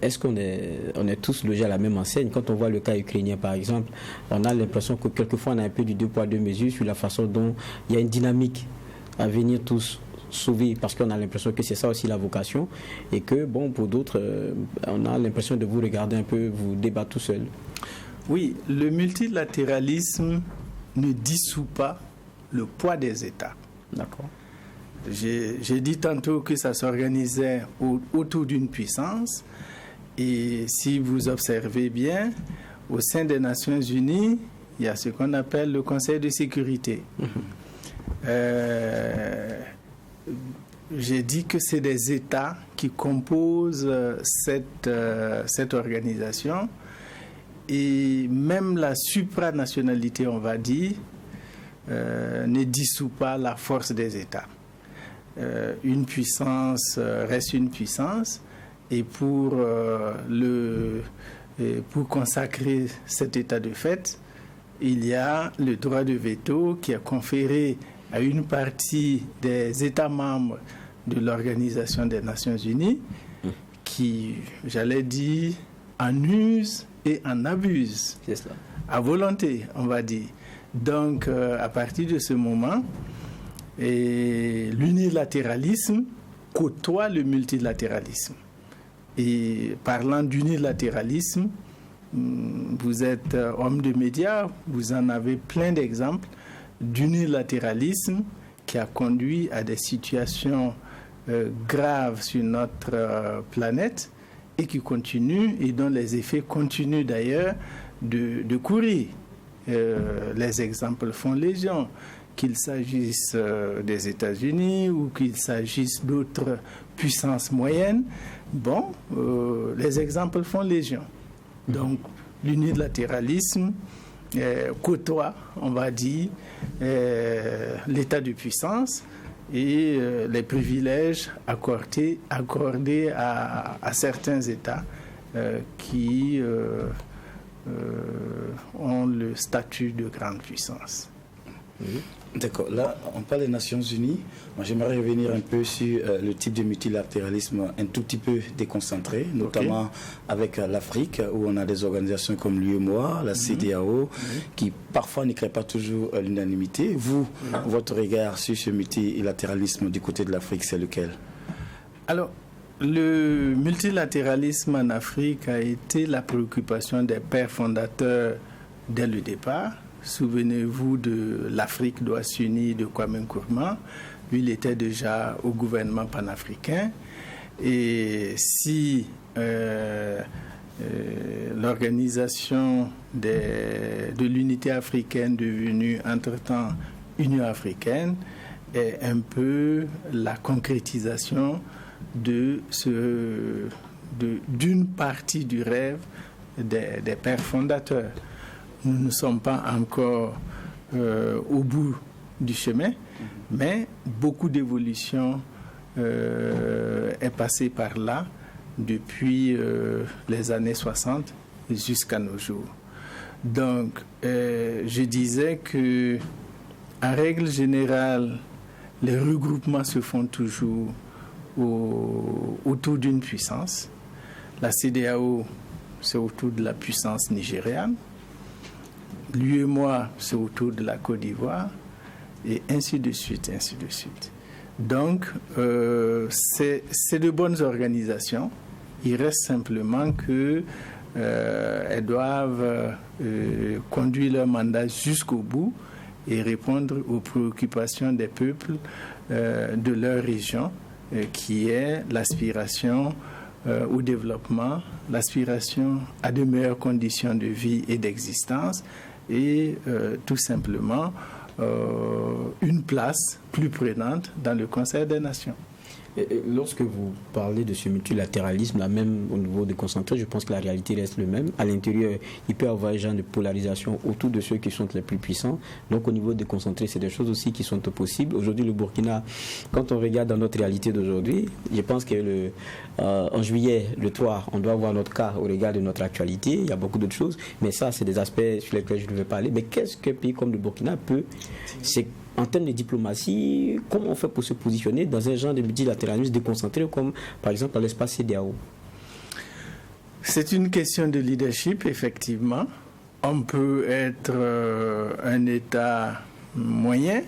A: est-ce qu'on est tous logés à la même enseigne? Quand on voit le cas ukrainien, par exemple, on a l'impression que quelquefois on a un peu du 2 poids 2 mesures sur la façon dont il y a une dynamique à venir tous sauver, parce qu'on a l'impression que c'est ça aussi la vocation, et que, bon, pour d'autres, on a l'impression de vous regarder un peu, vous débattre tout seul.
J: Oui, le multilatéralisme ne dissout pas le poids des États.
A: D'accord.
J: J'ai dit tantôt que ça s'organisait autour d'une puissance, et si vous observez bien, au sein des Nations Unies, il y a ce qu'on appelle le Conseil de sécurité. J'ai dit que c'est des États qui composent cette organisation, et même la supranationalité, on va dire, ne dissout pas la force des États. Une puissance reste une puissance, et pour consacrer cet état de fait, il y a le droit de veto qui est conféré à une partie des États membres de l'Organisation des Nations Unies qui, j'allais dire, en usent et en abusent.
A: C'est cela.
J: À volonté, on va dire. Donc, à partir de ce moment, l'unilatéralisme côtoie le multilatéralisme. Et parlant d'unilatéralisme, vous êtes homme de médias, vous en avez plein d'exemples d'unilatéralisme qui a conduit à des situations graves sur notre planète et qui continuent et dont les effets continuent d'ailleurs de courir. Les exemples font légion, qu'il s'agisse des États-Unis ou qu'il s'agisse d'autres puissances moyennes. Bon, les exemples font légion. Donc, l'unilatéralisme côtoie, on va dire, l'état de puissance et les privilèges accordés à certains États qui ont le statut de grande puissance.
F: D'accord. Là, on parle des Nations Unies. Moi, j'aimerais revenir un peu sur le type de multilatéralisme un tout petit peu déconcentré, notamment avec l'Afrique, où on a des organisations comme l'UEMOA, la CEDEAO, qui parfois ne créent pas toujours l'unanimité. Vous, votre regard sur ce multilatéralisme du côté de l'Afrique, c'est lequel?
J: Alors, le multilatéralisme en Afrique a été la préoccupation des pères fondateurs dès le départ. Souvenez-vous de l'Afrique doit s'unir de Kwame Nkrumah. Lui, il était déjà au gouvernement panafricain. Et si l'organisation de l'unité africaine devenue entre-temps Union africaine est un peu la concrétisation d'une partie du rêve des pères fondateurs. Nous ne sommes pas encore au bout du chemin, mais beaucoup d'évolution est passée par là depuis les années 60 jusqu'à nos jours. Donc, je disais que, en règle générale, les regroupements se font toujours autour d'une puissance. La CEDEAO, c'est autour de la puissance nigériane. L'UEMOA, c'est autour de la Côte d'Ivoire. Et ainsi de suite, ainsi de suite. Donc, c'est de bonnes organisations. Il reste simplement que elles doivent conduire leur mandat jusqu'au bout et répondre aux préoccupations des peuples de leur région, qui est l'aspiration au développement, l'aspiration à de meilleures conditions de vie et d'existence, et tout simplement une place plus prenante dans le Conseil des Nations.
A: Et lorsque vous parlez de ce multilatéralisme, là même au niveau de concentré, je pense que la réalité reste le même. À l'intérieur, il peut y avoir un genre de polarisation autour de ceux qui sont les plus puissants. Donc au niveau de concentré, c'est des choses aussi qui sont possibles. Aujourd'hui, le Burkina, quand on regarde dans notre réalité d'aujourd'hui, je pense que en juillet, le 3, on doit voir notre cas au regard de notre actualité. Il y a beaucoup d'autres choses, mais ça, c'est des aspects sur lesquels je ne vais pas aller. Mais qu'est-ce qu'un pays comme le Burkina peut... En termes de diplomatie, comment on fait pour se positionner dans un genre de multilatéralisme déconcentré comme par exemple dans l'espace CEDEAO?
J: C'est une question de leadership, effectivement. On peut être un État moyen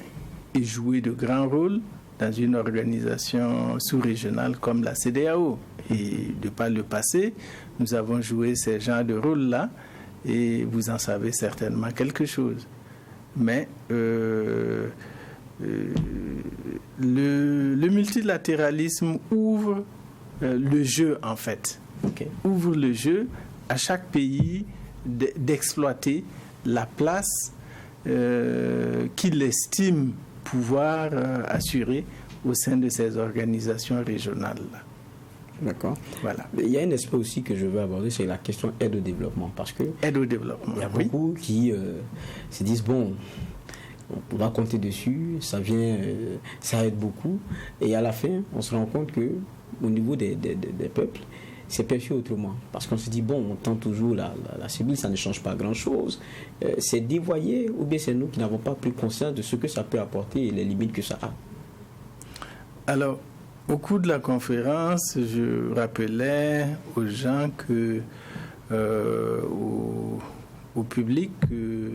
J: et jouer de grands rôles dans une organisation sous-régionale comme la CEDEAO. Et de par le passé, nous avons joué ces genres de rôles-là et vous en savez certainement quelque chose. Mais le multilatéralisme ouvre le jeu, en fait. Okay. Ouvre le jeu à chaque pays d'exploiter la place qu'il estime pouvoir assurer au sein de ces organisations régionales.
A: D'accord.
J: Voilà.
A: Il y a un aspect aussi que je veux aborder, c'est la question aide au développement. Parce que
J: aide au développement.
A: Il y a beaucoup qui se disent, bon, on va compter dessus, ça aide beaucoup. Et à la fin, on se rend compte qu'au niveau des peuples, c'est perçu autrement. Parce qu'on se dit, bon, on tend toujours la civile, ça ne change pas grand-chose. C'est dévoyé, ou bien c'est nous qui n'avons pas pris conscience de ce que ça peut apporter et les limites que ça a.
J: Alors, au cours de la conférence, je rappelais aux gens au public que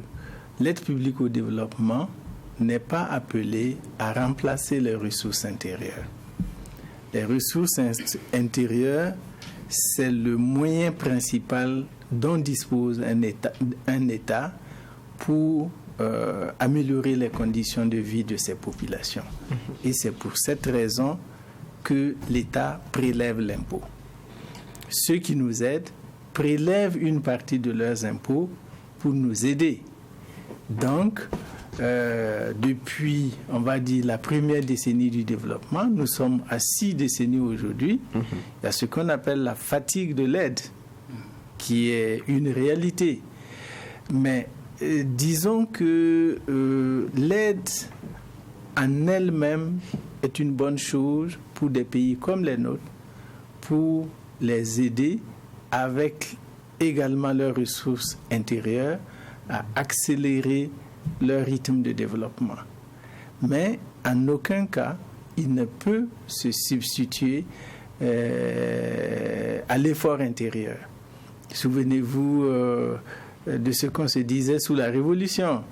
J: l'aide publique au développement n'est pas appelée à remplacer les ressources intérieures. Les ressources intérieures, c'est le moyen principal dont dispose un État pour améliorer les conditions de vie de ses populations. Et c'est pour cette raison que l'État prélève l'impôt. Ceux qui nous aident prélèvent une partie de leurs impôts pour nous aider. Donc, depuis, on va dire, la première décennie du développement, nous sommes à 6 décennies aujourd'hui. Il y a ce qu'on appelle la fatigue de l'aide, qui est une réalité. Mais disons que l'aide en elle-même est une bonne chose pour des pays comme les nôtres, pour les aider avec également leurs ressources intérieures à accélérer leur rythme de développement. Mais en aucun cas, il ne peut se substituer à l'effort intérieur. Souvenez-vous de ce qu'on se disait sous la Révolution.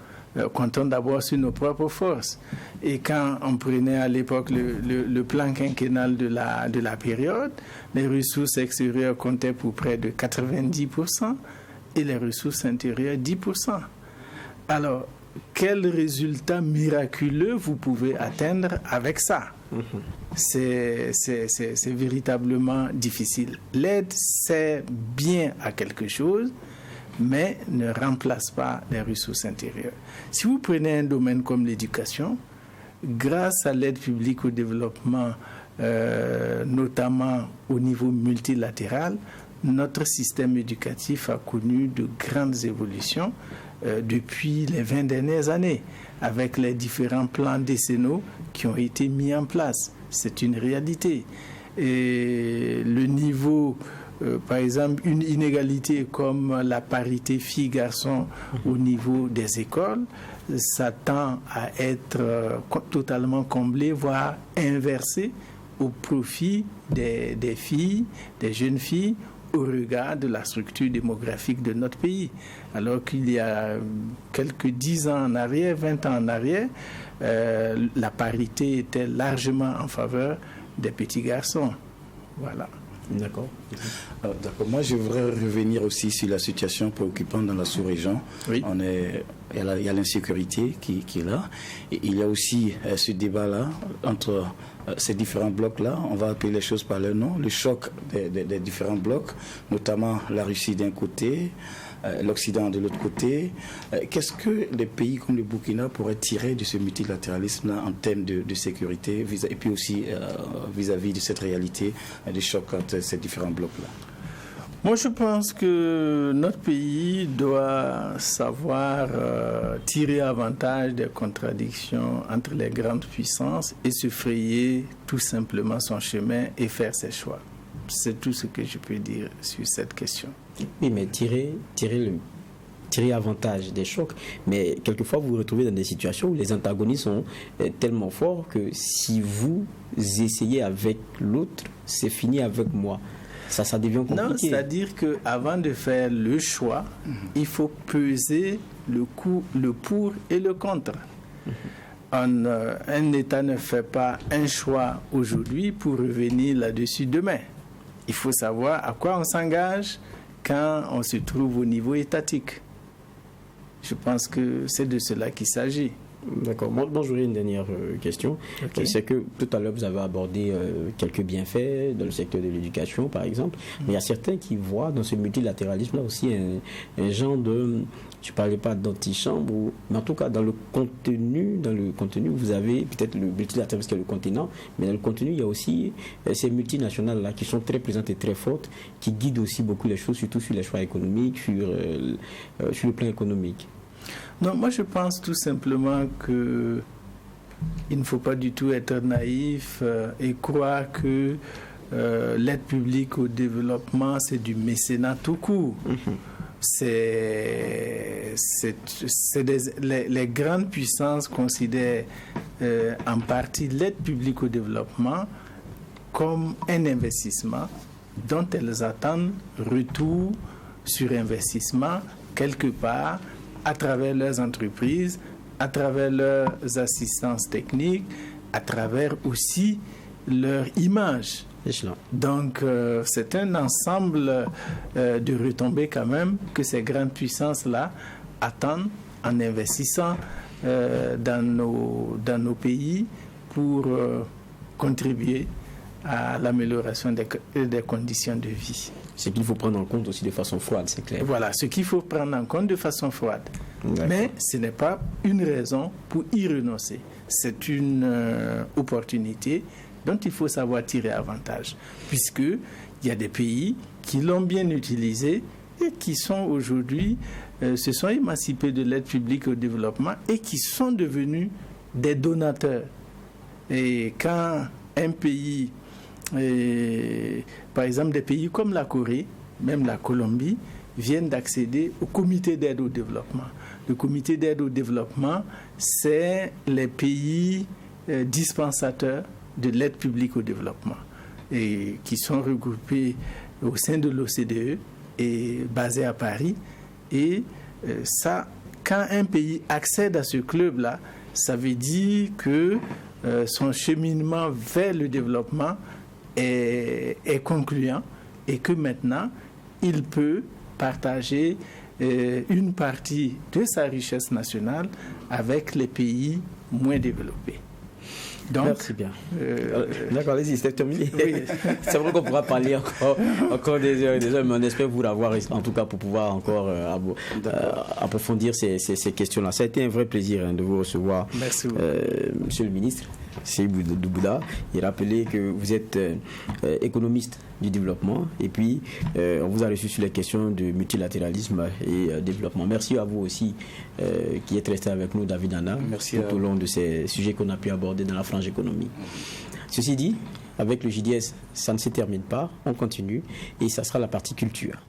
J: Comptons d'abord sur nos propres forces. Et quand on prenait à l'époque le plan quinquennal de la période, les ressources extérieures comptaient pour près de 90% et les ressources intérieures 10%. Alors, quel résultat miraculeux vous pouvez atteindre avec ça? C'est véritablement difficile. L'aide sert bien à quelque chose, mais ne remplace pas les ressources intérieures. Si vous prenez un domaine comme l'éducation, grâce à l'aide publique au développement, notamment au niveau multilatéral, notre système éducatif a connu de grandes évolutions depuis les 20 dernières années, avec les différents plans décennaux qui ont été mis en place. C'est une réalité. Et le niveau, par exemple, une inégalité comme la parité filles-garçons au niveau des écoles, ça tend à être totalement comblé, voire inversé au profit des filles, des jeunes filles, au regard de la structure démographique de notre pays. Alors qu'il y a quelques 10 ans en arrière, 20 ans en arrière, la parité était largement en faveur des petits garçons. Voilà.
A: D'accord.
F: D'accord. Moi, je voudrais revenir aussi sur la situation préoccupante dans la sous-région.
J: Oui.
F: Il y a l'insécurité qui est là. Et il y a aussi ce débat-là entre ces différents blocs-là. On va appeler les choses par leur nom. Le choc des différents blocs, notamment la Russie d'un côté, l'Occident de l'autre côté. Qu'est-ce que les pays comme le Burkina pourraient tirer de ce multilatéralisme-là en termes de sécurité et puis aussi vis-à-vis de cette réalité des chocs entre ces différents blocs-là?
J: Moi, je pense que notre pays doit savoir tirer avantage des contradictions entre les grandes puissances et se frayer tout simplement son chemin et faire ses choix. C'est tout ce que je peux dire sur cette question.
A: Oui, mais tirer avantage des chocs, mais quelquefois vous vous retrouvez dans des situations où les antagonistes sont tellement forts que si vous essayez avec l'autre, c'est fini avec moi. Ça devient compliqué.
J: Non, c'est-à-dire qu'avant de faire le choix, il faut peser le pour et le contre. Un État ne fait pas un choix aujourd'hui pour revenir là-dessus demain. Il faut savoir à quoi on s'engage quand on se trouve au niveau étatique. Je pense que c'est de cela qu'il s'agit.
A: D'accord. Moi, j'aurais une dernière question.
J: Okay.
A: C'est que tout à l'heure, vous avez abordé quelques bienfaits dans le secteur de l'éducation, par exemple. Mais il y a certains qui voient dans ce multilatéralisme-là aussi un genre de... Je ne parlais pas d'antichambre, mais en tout cas, dans le contenu, vous avez peut-être le multilatéralisme qui est le continent, mais dans le contenu, il y a aussi ces multinationales-là qui sont très présentes et très fortes, qui guident aussi beaucoup les choses, surtout sur les choix économiques, sur le plan économique.
J: Non, moi je pense tout simplement que il ne faut pas du tout être naïf et croire que l'aide publique au développement c'est du mécénat tout court. Les grandes puissances considèrent en partie l'aide publique au développement comme un investissement dont elles attendent retour sur investissement quelque part à travers leurs entreprises, à travers leurs assistances techniques, à travers aussi leur image. Donc, c'est un ensemble de retombées quand même que ces grandes puissances-là attendent en investissant dans nos pays pour contribuer à l'amélioration des conditions de vie.
A: Ce qu'il faut prendre en compte aussi de façon froide, c'est clair.
J: Voilà, ce qu'il faut prendre en compte de façon froide.
A: D'accord.
J: Mais ce n'est pas une raison pour y renoncer. C'est une opportunité dont il faut savoir tirer avantage, puisqu'il y a des pays qui l'ont bien utilisé et qui sont aujourd'hui, se sont émancipés de l'aide publique au développement et qui sont devenus des donateurs. Et quand un pays, par exemple des pays comme la Corée, même la Colombie, viennent d'accéder au comité d'aide au développement. Le comité d'aide au développement, c'est les pays dispensateurs de l'aide publique au développement et qui sont regroupés au sein de l'OCDE et basés à Paris. Et ça, quand un pays accède à ce club-là, ça veut dire que son cheminement vers le développement est concluant et que maintenant, il peut partager une partie de sa richesse nationale avec les pays moins développés. Donc,
A: merci bien. D'accord, allez-y, c'est terminé. Oui. C'est vrai qu'on pourra parler encore des heures et des heures, mais on espère vous l'avoir, en tout cas, pour pouvoir encore approfondir ces questions-là. Ça a été un vrai plaisir de vous recevoir.
J: Merci beaucoup.
A: Monsieur le ministre, Seydou Bouda, et rappeler que vous êtes économiste du développement, et puis on vous a reçu sur les questions de multilatéralisme et développement. Merci à vous aussi qui êtes resté avec nous, David Anna, tout au long de ces sujets qu'on a pu aborder dans la frange économie. Ceci dit, avec le JDS, ça ne se termine pas, on continue, et ça sera la partie culture.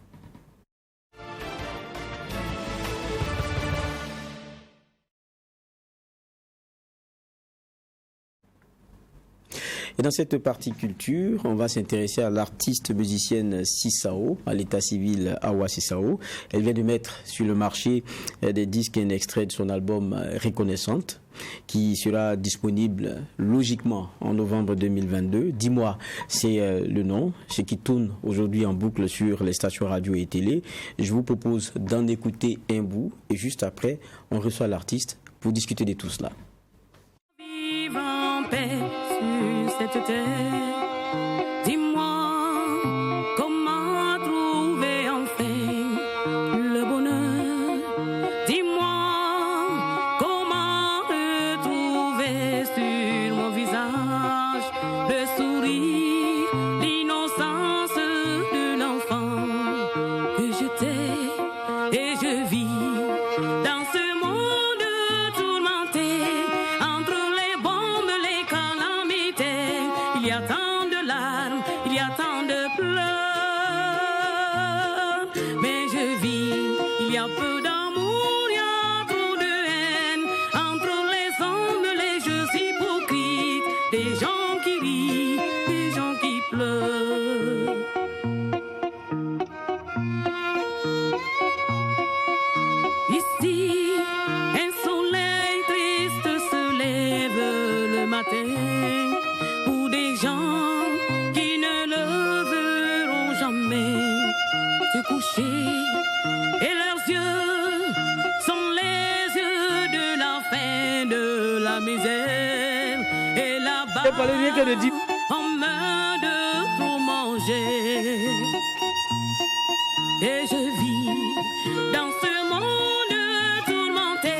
A: Et dans cette partie culture, on va s'intéresser à l'artiste musicienne Sissao, à l'état civil Awa Sissao. Elle vient de mettre sur le marché des disques et un extrait de son album Reconnaissante, qui sera disponible logiquement en novembre 2022. Dis-moi, c'est le nom, ce qui tourne aujourd'hui en boucle sur les stations radio et télé. Je vous propose d'en écouter un bout et juste après, on reçoit l'artiste pour discuter de tout cela.
K: Vivre en paix sur cette terre, dis-moi comment trouver enfin le bonheur, dis-moi comment retrouver sur mon visage le sourire, l'innocence de l'enfant que j'étais et je vis dans ce monde tourmenté entre les bombes, les calamités. Il y a tant de larmes, il y a tant de pleurs, mais je vis, il y a peu d'amour, il y a trop de haine entre les hommes, les jeux hypocrites, des gens qui rient, des gens qui pleurent. Ici, un soleil triste se lève le matin pour des gens qui ne le verront jamais se coucher. Et leurs yeux sont les yeux de la faim, de la misère. Et là-bas, on meurt de trop manger. Et je vis dans ce monde tourmenté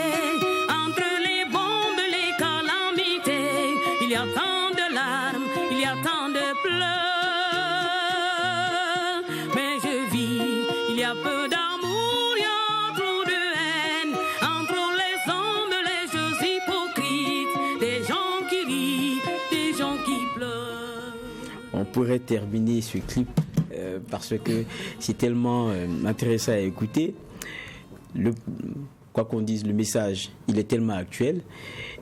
K: entre les bombes, les calamités. Il y a tant de larmes, il y a tant de pleurs, mais je vis, il y a peu d'amour, il y a trop de haine entre les hommes, les jeux hypocrites, des gens qui rient, des gens qui pleurent.
A: On pourrait terminer ce clip parce que c'est tellement intéressant à écouter. Quoi qu'on dise, le message, il est tellement actuel.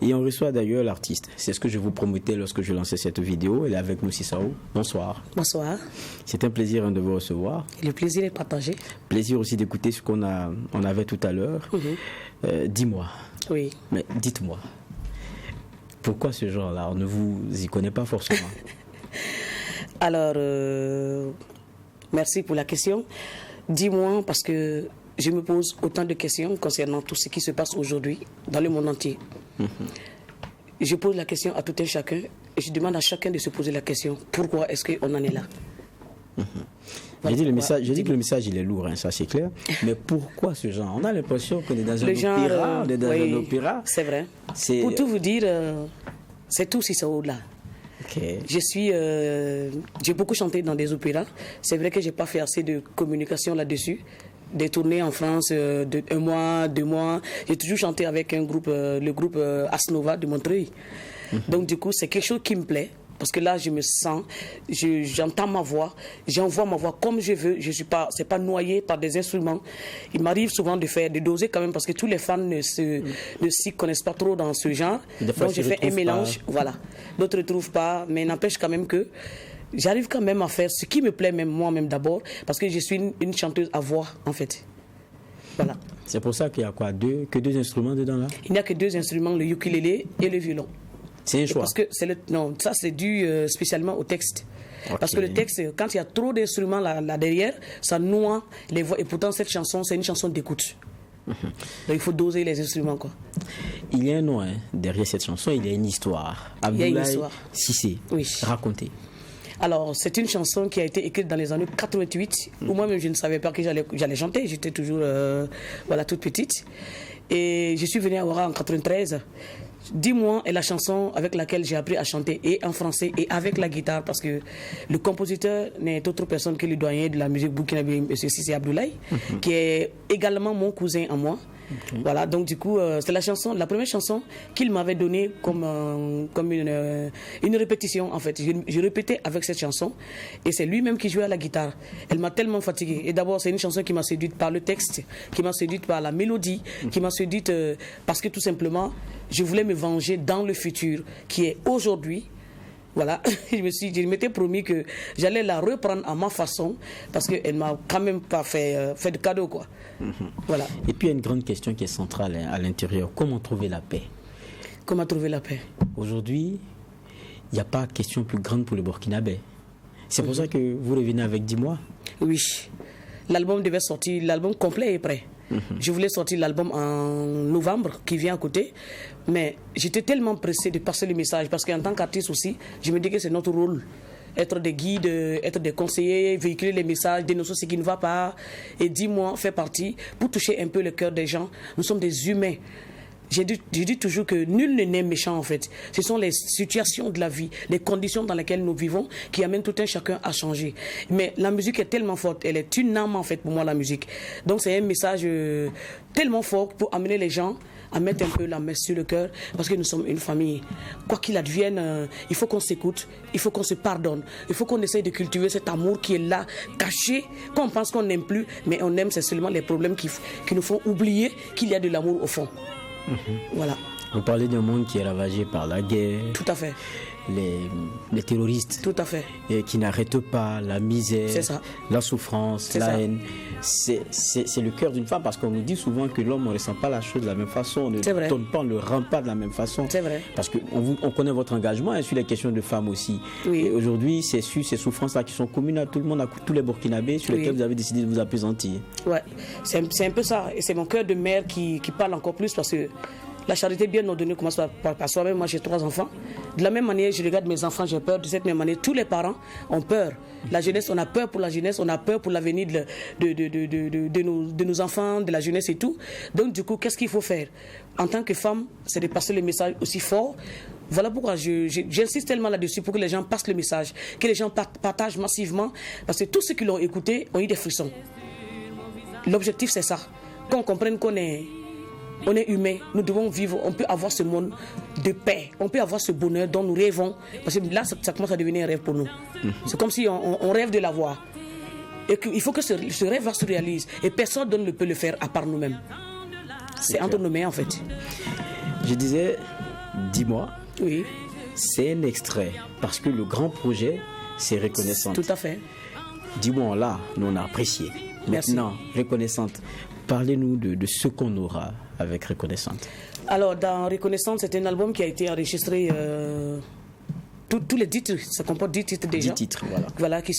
A: Et on reçoit d'ailleurs l'artiste. C'est ce que je vous promettais lorsque je lançais cette vidéo. Elle est avec nous, Sissao. Bonsoir.
L: Bonsoir.
A: C'est un plaisir de vous recevoir.
L: Le plaisir est partagé.
A: Plaisir aussi d'écouter ce qu'on avait tout à l'heure. Dis-moi.
L: Oui.
A: Mais dites-moi. Pourquoi ce genre-là? On ne vous y connaît pas forcément.
L: Alors, merci pour la question. Dis-moi, parce que je me pose autant de questions concernant tout ce qui se passe aujourd'hui dans le monde entier. Je pose la question à tout un chacun et je demande à chacun de se poser la question. Pourquoi est-ce qu'on en est là?
A: J'ai dit que le message il est lourd, hein, ça c'est clair. Mais pourquoi ce genre? On a l'impression qu'on est dans un opéra.
L: C'est vrai. Pour tout vous dire, c'est tout si c'est au-delà.
A: Okay.
L: J'ai beaucoup chanté dans des opéras. C'est vrai que j'ai pas fait assez de communication là-dessus. Des tournées en France de 1 mois, 2 mois. J'ai toujours chanté avec un groupe, le groupe Asnova de Montreuil. Donc du coup, c'est quelque chose qui me plaît. Parce que là, je me sens, j'entends ma voix, j'envoie ma voix comme je veux. Je suis pas, c'est pas noyé par des instruments. Il m'arrive souvent de doser quand même parce que tous les fans ne s'y connaissent pas trop dans ce genre. Donc j'ai fait un mélange, voilà. D'autres ne trouvent pas, mais n'empêche quand même que j'arrive quand même à faire ce qui me plaît même moi-même d'abord, parce que je suis une chanteuse à voix en fait. Voilà.
A: C'est pour ça qu'il y a quoi, que deux instruments dedans là? Il
L: n'y a que 2 instruments, le ukulélé et le violon.
A: C'est un choix.
L: Parce que non, ça c'est dû spécialement au texte. Okay. Parce que le texte, quand il y a trop d'instruments là derrière, ça noie les voix. Et pourtant cette chanson, c'est une chanson d'écoute. Donc il faut doser les instruments, quoi.
A: Il y a un nom derrière cette chanson, il y a une histoire.
L: Il y a une histoire.
A: Cissé,
L: oui.
A: Racontez.
L: Alors, c'est une chanson qui a été écrite dans les années 88, où moi-même je ne savais pas que j'allais chanter, j'étais toujours toute petite. Et je suis venue à Ouara en 93. 10 mois est la chanson avec laquelle j'ai appris à chanter et en français et avec la guitare, parce que le compositeur n'est autre personne que le doyen de la musique burkinabé, M. Cissé Abdoulaye, qui est également mon cousin à moi. Voilà, donc du coup, c'est la première chanson qu'il m'avait donnée comme une répétition, en fait. Je répétais avec cette chanson et c'est lui-même qui jouait à la guitare. Elle m'a tellement fatiguée. Et d'abord, c'est une chanson qui m'a séduite par le texte, qui m'a séduite par la mélodie, qui m'a séduite parce que tout simplement, je voulais me venger dans le futur, qui est aujourd'hui. Voilà, je m'étais promis que j'allais la reprendre à ma façon, parce qu'elle m'a quand même pas fait de cadeau, quoi. Voilà.
A: Et puis il y a une grande question qui est centrale à l'intérieur. Comment trouver la paix?
L: Comment trouver la paix?
A: Aujourd'hui, il n'y a pas de question plus grande pour le Burkinabé. C'est pour ça que vous revenez avec 10 mois?
L: Oui. L'album devait sortir, l'album complet est prêt. Je voulais sortir l'album en novembre qui vient à côté, mais j'étais tellement pressé de passer le message, parce qu'en tant qu'artiste aussi, je me dis que c'est notre rôle. Être des guides, être des conseillers, véhiculer les messages, dénoncer ce qui ne va pas. Et 10 mois fait partie pour toucher un peu le cœur des gens. Nous sommes des humains. J'ai dit toujours que nul n'est méchant, en fait. Ce sont les situations de la vie, les conditions dans lesquelles nous vivons qui amènent tout un chacun à changer. Mais la musique est tellement forte, elle est une âme, en fait, pour moi, la musique. Donc c'est un message tellement fort pour amener les gens à mettre un peu la main sur le cœur, parce que nous sommes une famille. Quoi qu'il advienne, il faut qu'on s'écoute, il faut qu'on se pardonne, il faut qu'on essaye de cultiver cet amour qui est là, caché, qu'on pense qu'on n'aime plus, mais on aime, c'est seulement les problèmes qui nous font oublier qu'il y a de l'amour au fond. Voilà.
A: Vous parlez d'un monde qui est ravagé par la guerre.
L: Tout à fait.
A: Les terroristes.
L: Tout à fait.
A: Et qui n'arrêtent pas la misère, la souffrance, la haine. C'est le cœur d'une femme, parce qu'on nous dit souvent que l'homme ne ressent pas la chose de la même façon, on ne donne pas, on ne le rend pas de la même façon.
L: C'est vrai.
A: Parce qu'on connaît votre engagement sur les questions de femmes aussi.
L: Oui.
A: Et aujourd'hui, c'est sur ces souffrances-là qui sont communes à tout le monde, à tous les Burkinabés, sur lesquels vous avez décidé de vous appesantir.
L: Ouais, c'est un peu ça. Et c'est mon cœur de mère qui parle encore plus, parce que la charité bien ordonnée commence par soi-même. Moi, j'ai 3 enfants. De la même manière, je regarde mes enfants, j'ai peur. De cette même manière, tous les parents ont peur. La jeunesse, on a peur pour la jeunesse, on a peur pour l'avenir de nos enfants, de la jeunesse et tout. Donc, du coup, qu'est-ce qu'il faut faire? En tant que femme, c'est de passer le message aussi fort. Voilà pourquoi j'insiste tellement là-dessus, pour que les gens passent le message, que les gens partagent massivement, parce que tous ceux qui l'ont écouté ont eu des frissons. L'objectif, c'est ça. Qu'on comprenne qu'on est humain, nous devons vivre, on peut avoir ce monde de paix, on peut avoir ce bonheur dont nous rêvons, parce que là, ça commence à devenir un rêve pour nous. C'est comme si on rêve de l'avoir. Et qu'il faut que ce rêve se réalise, et personne ne peut le faire à part nous-mêmes. C'est entre nos mains, en fait.
A: Je disais, 10 mois.
L: Oui.
A: C'est un extrait, parce que le grand projet, c'est Reconnaissante.
L: Tout à fait.
A: 10 mois là, nous on a apprécié.
L: Merci.
A: Maintenant, Reconnaissante. Parlez-nous de ce qu'on aura avec Reconnaissante.
L: Alors, dans Reconnaissante, c'est un album qui a été enregistré. Tous les titres, ça comporte 10 titres déjà.
A: 10 titres, voilà.
L: Voilà, qui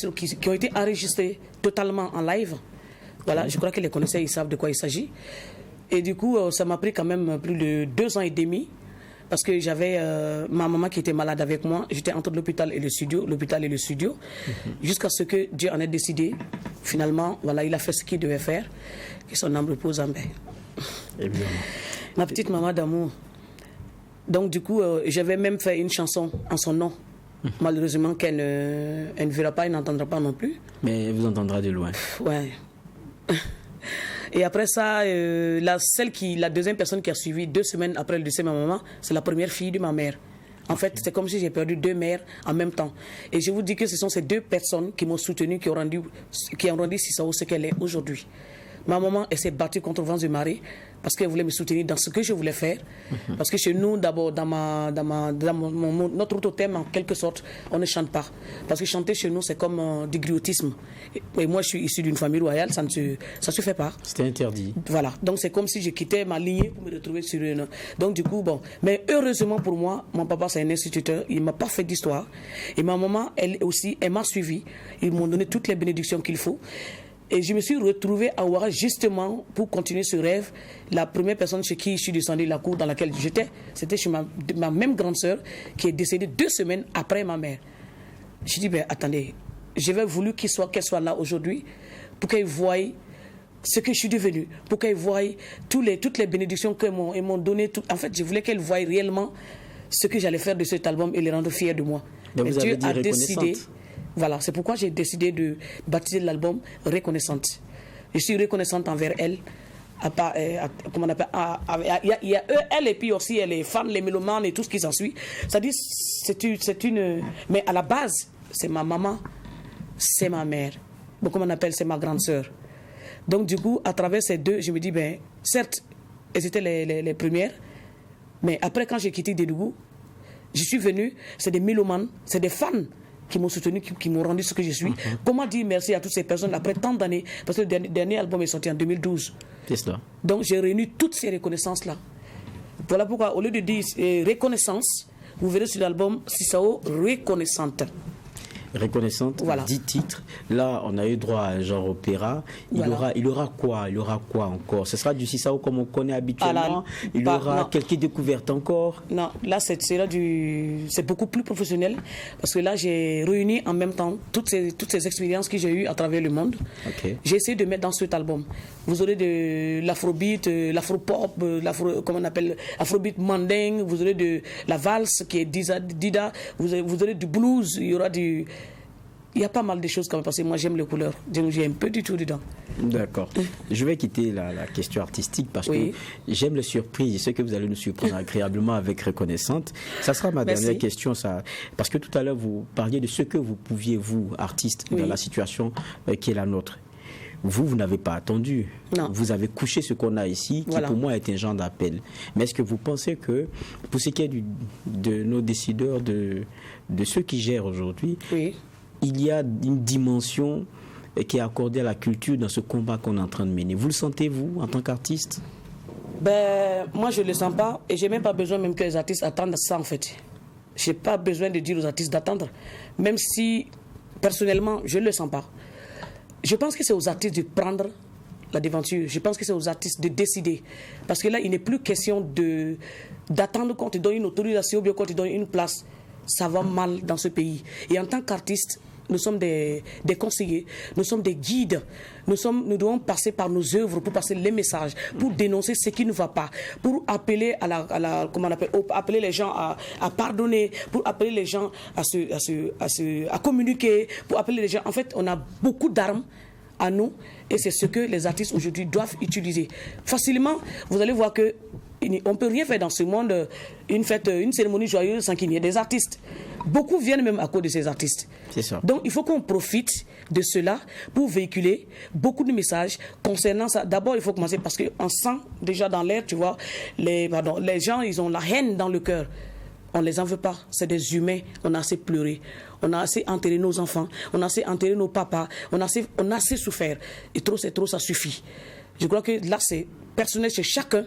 L: ont été enregistrés totalement en live. Voilà, je crois que les connaisseurs, ils savent de quoi il s'agit. Et du coup, ça m'a pris quand même plus de 2 ans et demi. Parce que j'avais ma maman qui était malade avec moi. J'étais entre l'hôpital et le studio. Jusqu'à ce que Dieu en ait décidé. Finalement, voilà, il a fait ce qu'il devait faire. Que son âme repose en paix.
A: Évidemment.
L: Ma petite maman d'amour. Donc du coup, j'avais même fait une chanson en son nom. Malheureusement, qu'elle ne verra pas, elle n'entendra pas non plus.
A: Mais elle vous entendra de loin.
L: Ouais. Et après ça, la deuxième personne qui a suivi 2 semaines après le décès de ma maman, c'est la première fille de ma mère. En fait, c'est comme si j'ai perdu 2 mères en même temps. Et je vous dis que ce sont ces 2 personnes qui m'ont soutenu, qui ont rendu Sissao ce qu'elle est aujourd'hui. Ma maman, elle s'est battue contre vents et marées parce qu'elle voulait me soutenir dans ce que je voulais faire. Parce que chez nous, d'abord, dans notre totem, en quelque sorte, on ne chante pas. Parce que chanter chez nous, c'est comme du griotisme. Et moi, je suis issu d'une famille royale, ça ne se fait pas.
A: C'était interdit.
L: Voilà. Donc, c'est comme si je quittais ma lignée pour me retrouver sur une. Donc, du coup, bon. Mais heureusement pour moi, mon papa, c'est un instituteur. Il ne m'a pas fait d'histoire. Et ma maman, elle aussi, elle m'a suivi. Ils m'ont donné toutes les bénédictions qu'il faut. Et je me suis retrouvée à Ouara justement pour continuer ce rêve. La première personne chez qui je suis descendue, la cour dans laquelle j'étais, c'était chez ma même grande sœur qui est décédée 2 semaines après ma mère. Je dis, attendez, j'avais voulu qu'elle soit là aujourd'hui pour qu'elle voie ce que je suis devenue, pour qu'elle voie toutes les bénédictions qu'elles m'ont données. En fait, je voulais qu'elle voie réellement ce que j'allais faire de cet album et les rendre fiers de moi.
A: Mais vous avez dit
L: décidé. Voilà, c'est pourquoi j'ai décidé de baptiser l'album Reconnaissante. Je suis reconnaissante envers elle. Comment on appelle, il y a elle et puis aussi les fans, les mélomanes et tout ce qui s'ensuit. C'est-à-dire, c'est une... Mais à la base, c'est ma maman, c'est ma mère. Bon, comment on appelle, c'est ma grande sœur. Donc du coup, à travers ces deux, je me dis, certes, elles étaient les premières, mais après, quand j'ai quitté Dédougou, je suis venu, c'est des mélomanes, c'est des fans qui m'ont soutenu, qui m'ont rendu ce que je suis. Comment dire merci à toutes ces personnes après tant d'années? Parce que le dernier album est sorti en 2012.
A: C'est cela.
L: Donc j'ai réuni toutes ces reconnaissances-là. Voilà pourquoi, au lieu de dire reconnaissance, vous verrez sur l'album Sisao Reconnaissante.
A: Reconnaissante, voilà. 10 titres. Là, on a eu droit à un genre opéra. Il aura quoi encore? Ce sera du Sisao comme on connaît habituellement. Il aura quelques découvertes encore.
L: Non, là, c'est beaucoup plus professionnel. Parce que là, j'ai réuni en même temps toutes ces expériences que j'ai eues à travers le monde.
A: Okay.
L: J'ai essayé de mettre dans cet album. Vous aurez de l'afrobeat, l'afropop, comment on appelle, afrobeat mandingue. Vous aurez de la valse qui est Dida. Vous aurez du blues. Il y a pas mal de choses quand même, parce que moi j'aime les couleurs. J'ai un peu du tout dedans.
A: D'accord. Je vais quitter la question artistique parce que j'aime les surprises. Je sais que vous allez nous surprendre agréablement avec Reconnaissante. Ça sera ma dernière question. Parce que tout à l'heure, vous parliez de ce que vous pouviez, vous, artiste, dans la situation qui est la nôtre. Vous n'avez pas attendu.
L: Non.
A: Vous avez couché ce qu'on a ici, qui pour moi est un genre d'appel. Mais est-ce que vous pensez que, pour ce qui est de nos décideurs, de ceux qui gèrent aujourd'hui, il y a une dimension qui est accordée à la culture dans ce combat qu'on est en train de mener? Vous le sentez, vous, en tant qu'artiste?
L: Moi, je ne le sens pas. Et je n'ai même pas besoin même que les artistes attendent ça, en fait. Je n'ai pas besoin de dire aux artistes d'attendre. Même si, personnellement, je ne le sens pas. Je pense que c'est aux artistes de prendre la devanture. Je pense que c'est aux artistes de décider. Parce que là, il n'est plus question d'attendre qu'on te donne une autorisation ou bien qu'on te donne une place. Ça va mal dans ce pays. Et en tant qu'artistes, nous sommes des conseillers, nous sommes des guides. Nous devons passer par nos œuvres pour passer les messages, pour dénoncer ce qui ne va pas, pour appeler appeler les gens à pardonner, pour appeler les gens à communiquer, pour appeler les gens. En fait, on a beaucoup d'armes à nous et c'est ce que les artistes aujourd'hui doivent utiliser. Facilement, vous allez voir que on ne peut rien faire dans ce monde, une cérémonie joyeuse sans qu'il y ait des artistes. Beaucoup viennent même à cause de ces artistes.
A: C'est ça.
L: Donc il faut qu'on profite de cela pour véhiculer beaucoup de messages concernant ça. D'abord, il faut commencer parce qu'on sent déjà dans l'air, tu vois, les gens, ils ont la haine dans le cœur. On ne les en veut pas, c'est des humains. On a assez pleuré, on a assez enterré nos enfants, on a assez enterré nos papas, on a assez souffert. Et trop, c'est trop, ça suffit. Je crois que là, c'est personnel chez chacun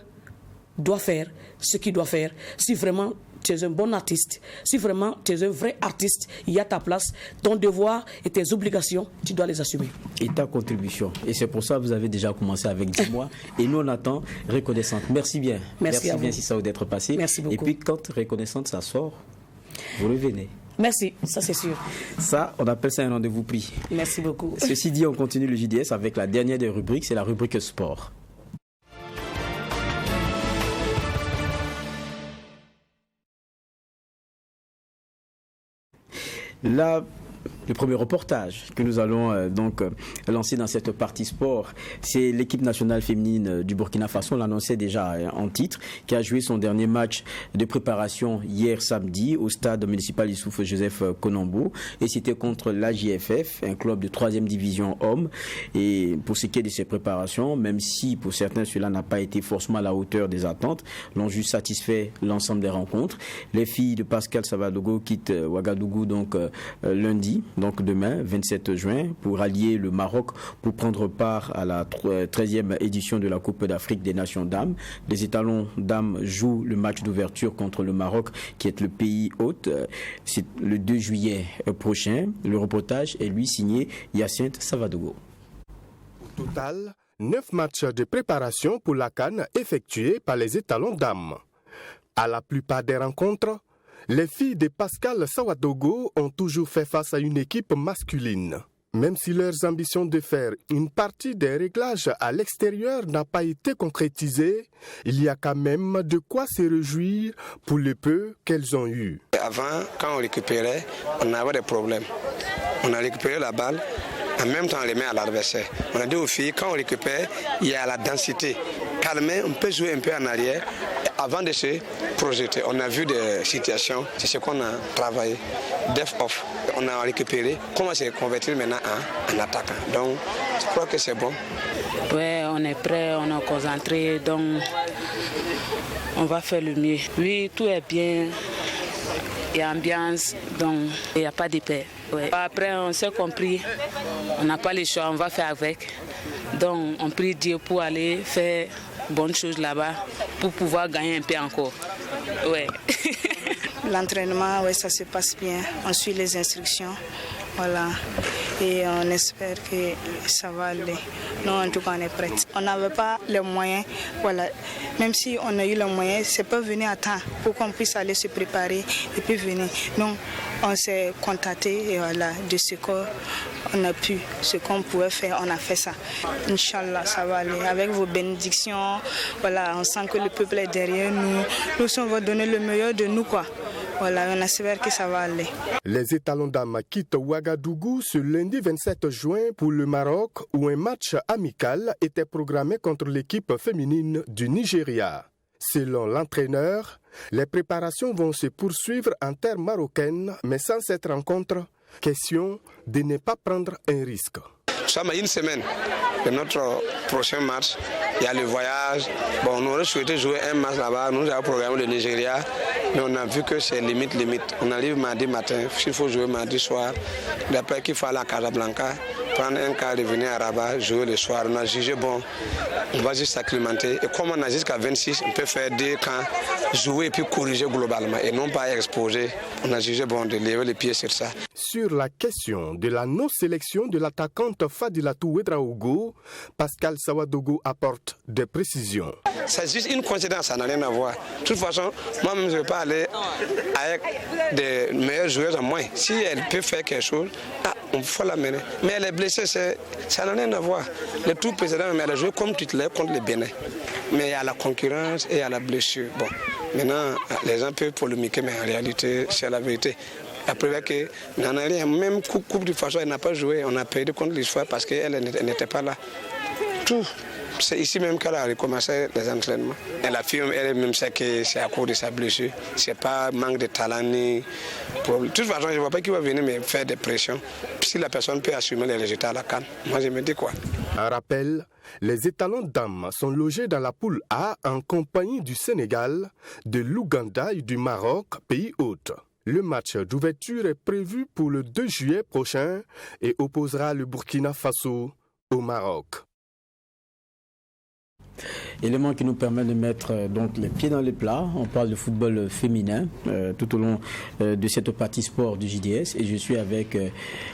L: doit faire ce qu'il doit faire. Si vraiment tu es un bon artiste, si vraiment tu es un vrai artiste, il y a ta place, ton devoir et tes obligations, tu dois les assumer.
A: Et ta contribution. Et c'est pour ça que vous avez déjà commencé avec 10 mois. Et nous, on attend Reconnaissante. Merci bien.
L: Merci
A: bien, Sisao, d'être passé.
L: Merci beaucoup.
A: Et puis, quand Reconnaissante, ça sort, vous revenez.
L: Merci, ça c'est sûr.
A: Ça, on appelle ça un rendez-vous pris.
L: Merci beaucoup.
A: Ceci dit, on continue le JDS avec la dernière des rubriques, c'est la rubrique sport. Le premier reportage que nous allons lancer dans cette partie sport, c'est l'équipe nationale féminine du Burkina Faso, on l'annonçait déjà en titre, qui a joué son dernier match de préparation hier samedi au stade municipal Issouf Joseph Konambo, et c'était contre l'AJFF, un club de 3e division hommes. Et pour ce qui est de ces préparations, même si pour certains cela n'a pas été forcément à la hauteur des attentes, l'ont juste satisfait l'ensemble des rencontres. Les filles de Pascal Savadogo quittent Ouagadougou lundi, donc demain, 27 juin, pour rallier le Maroc pour prendre part à la 13e édition de la Coupe d'Afrique des Nations dames. Les étalons dames jouent le match d'ouverture contre le Maroc, qui est le pays hôte. C'est le 2 juillet prochain. Le reportage est lui signé Hyacinthe Savadogo.
M: total, 9 matchs de préparation pour la CAN effectués par les étalons dames. À la plupart des rencontres, les filles de Pascal Sawadogo ont toujours fait face à une équipe masculine. Même si leurs ambitions de faire une partie des réglages à l'extérieur n'a pas été concrétisée, il y a quand même de quoi se réjouir pour le peu qu'elles ont eu.
N: Avant, quand on récupérait, on avait des problèmes. On a récupéré la balle, en même temps on les met à l'adversaire. On a dit aux filles, quand on récupère, il y a la densité. Calmer, on peut jouer un peu en arrière avant de se projeter. On a vu des situations, c'est ce qu'on a travaillé. Def off, on a récupéré. Comment se convertir maintenant en attaquant. Donc, je crois que c'est bon.
O: Oui, on est prêt, on est concentré, donc on va faire le mieux. Oui, tout est bien. Il y a ambiance, donc il n'y a pas de paix. Ouais. Après, on s'est compris, on n'a pas le choix, on va faire avec. Donc, on prie Dieu pour aller faire bonnes choses là-bas, pour pouvoir gagner un peu encore. Ouais.
P: L'entraînement, ouais, ça se passe bien. On suit les instructions, voilà. Et on espère que ça va aller. Nous, en tout cas, on est prêts. On n'avait pas les moyens, voilà. Même si on a eu les moyens, c'est pas venu à temps pour qu'on puisse aller se préparer et puis venir. Donc, on s'est contenté et voilà, de ce qu'on a pu, ce qu'on pouvait faire, on a fait ça. Inch'Allah, ça va aller. Avec vos bénédictions, voilà, on sent que le peuple est derrière nous. Nous, on va donner le meilleur de nous, quoi. Voilà, on espère que ça va aller.
M: Les étalons dames quittent Ouagadougou ce lundi 27 juin pour le Maroc où un match amical était programmé contre l'équipe féminine du Nigeria. Selon l'entraîneur, les préparations vont se poursuivre en terre marocaine, mais sans cette rencontre, question de ne pas prendre un risque.
N: Nous sommes à une semaine de notre prochain match. Il y a le voyage. Bon, on aurait souhaité jouer un match là-bas. Nous avons programmé le Nigeria, mais on a vu que c'est limite. On arrive mardi matin, s'il faut jouer mardi soir. D'après qu'il faut aller à Casablanca, prendre un car, revenir à Rabat, jouer le soir. On a jugé bon, on va juste s'acclimater. Et comme on a jusqu'à 26, on peut faire 2 camps, jouer et puis corriger globalement et non pas exposer. On a jugé bon de lever les pieds sur ça.
M: Sur la question de la non-sélection de l'attaquante Fadilatou Ouedraogo, Pascal Sawadogo apporte des précisions.
N: C'est juste une coïncidence, ça n'a rien à voir. De toute façon, moi-même, je ne vais pas aller avec des meilleures joueuses en moins. Si elle peut faire quelque chose, on faut la mener. Mais elle est blessée, ça n'a rien à voir. Le tout précédent, elle a joué comme titulaire contre le Bénin. Mais il y a la concurrence et il y a la blessure. Bon, maintenant, les gens peuvent polémiquer, mais en réalité, c'est la vérité. La preuve que n'en a rien. Même Coupe du Faso, elle n'a pas joué. On a perdu contre l'histoire parce qu'elle n'était pas là. Tout. C'est ici même qu'elle a recommencé les entraînements. Et la fille elle-même sait que c'est à cause de sa blessure. C'est pas manque de talent ni problème. De toute façon, je ne vois pas qui va venir me faire des pressions. Si la personne peut assumer les résultats à la CAN, moi je me dis quoi.
M: Un rappel, les étalons dames sont logés dans la poule A en compagnie du Sénégal, de l'Ouganda et du Maroc, pays hôte. Le match d'ouverture est prévu pour le 2 juillet prochain et opposera le Burkina Faso au Maroc.
A: Élément qui nous permet de mettre donc les pieds dans les plats. On parle de football féminin tout au long de cette partie sport du JDS et je suis avec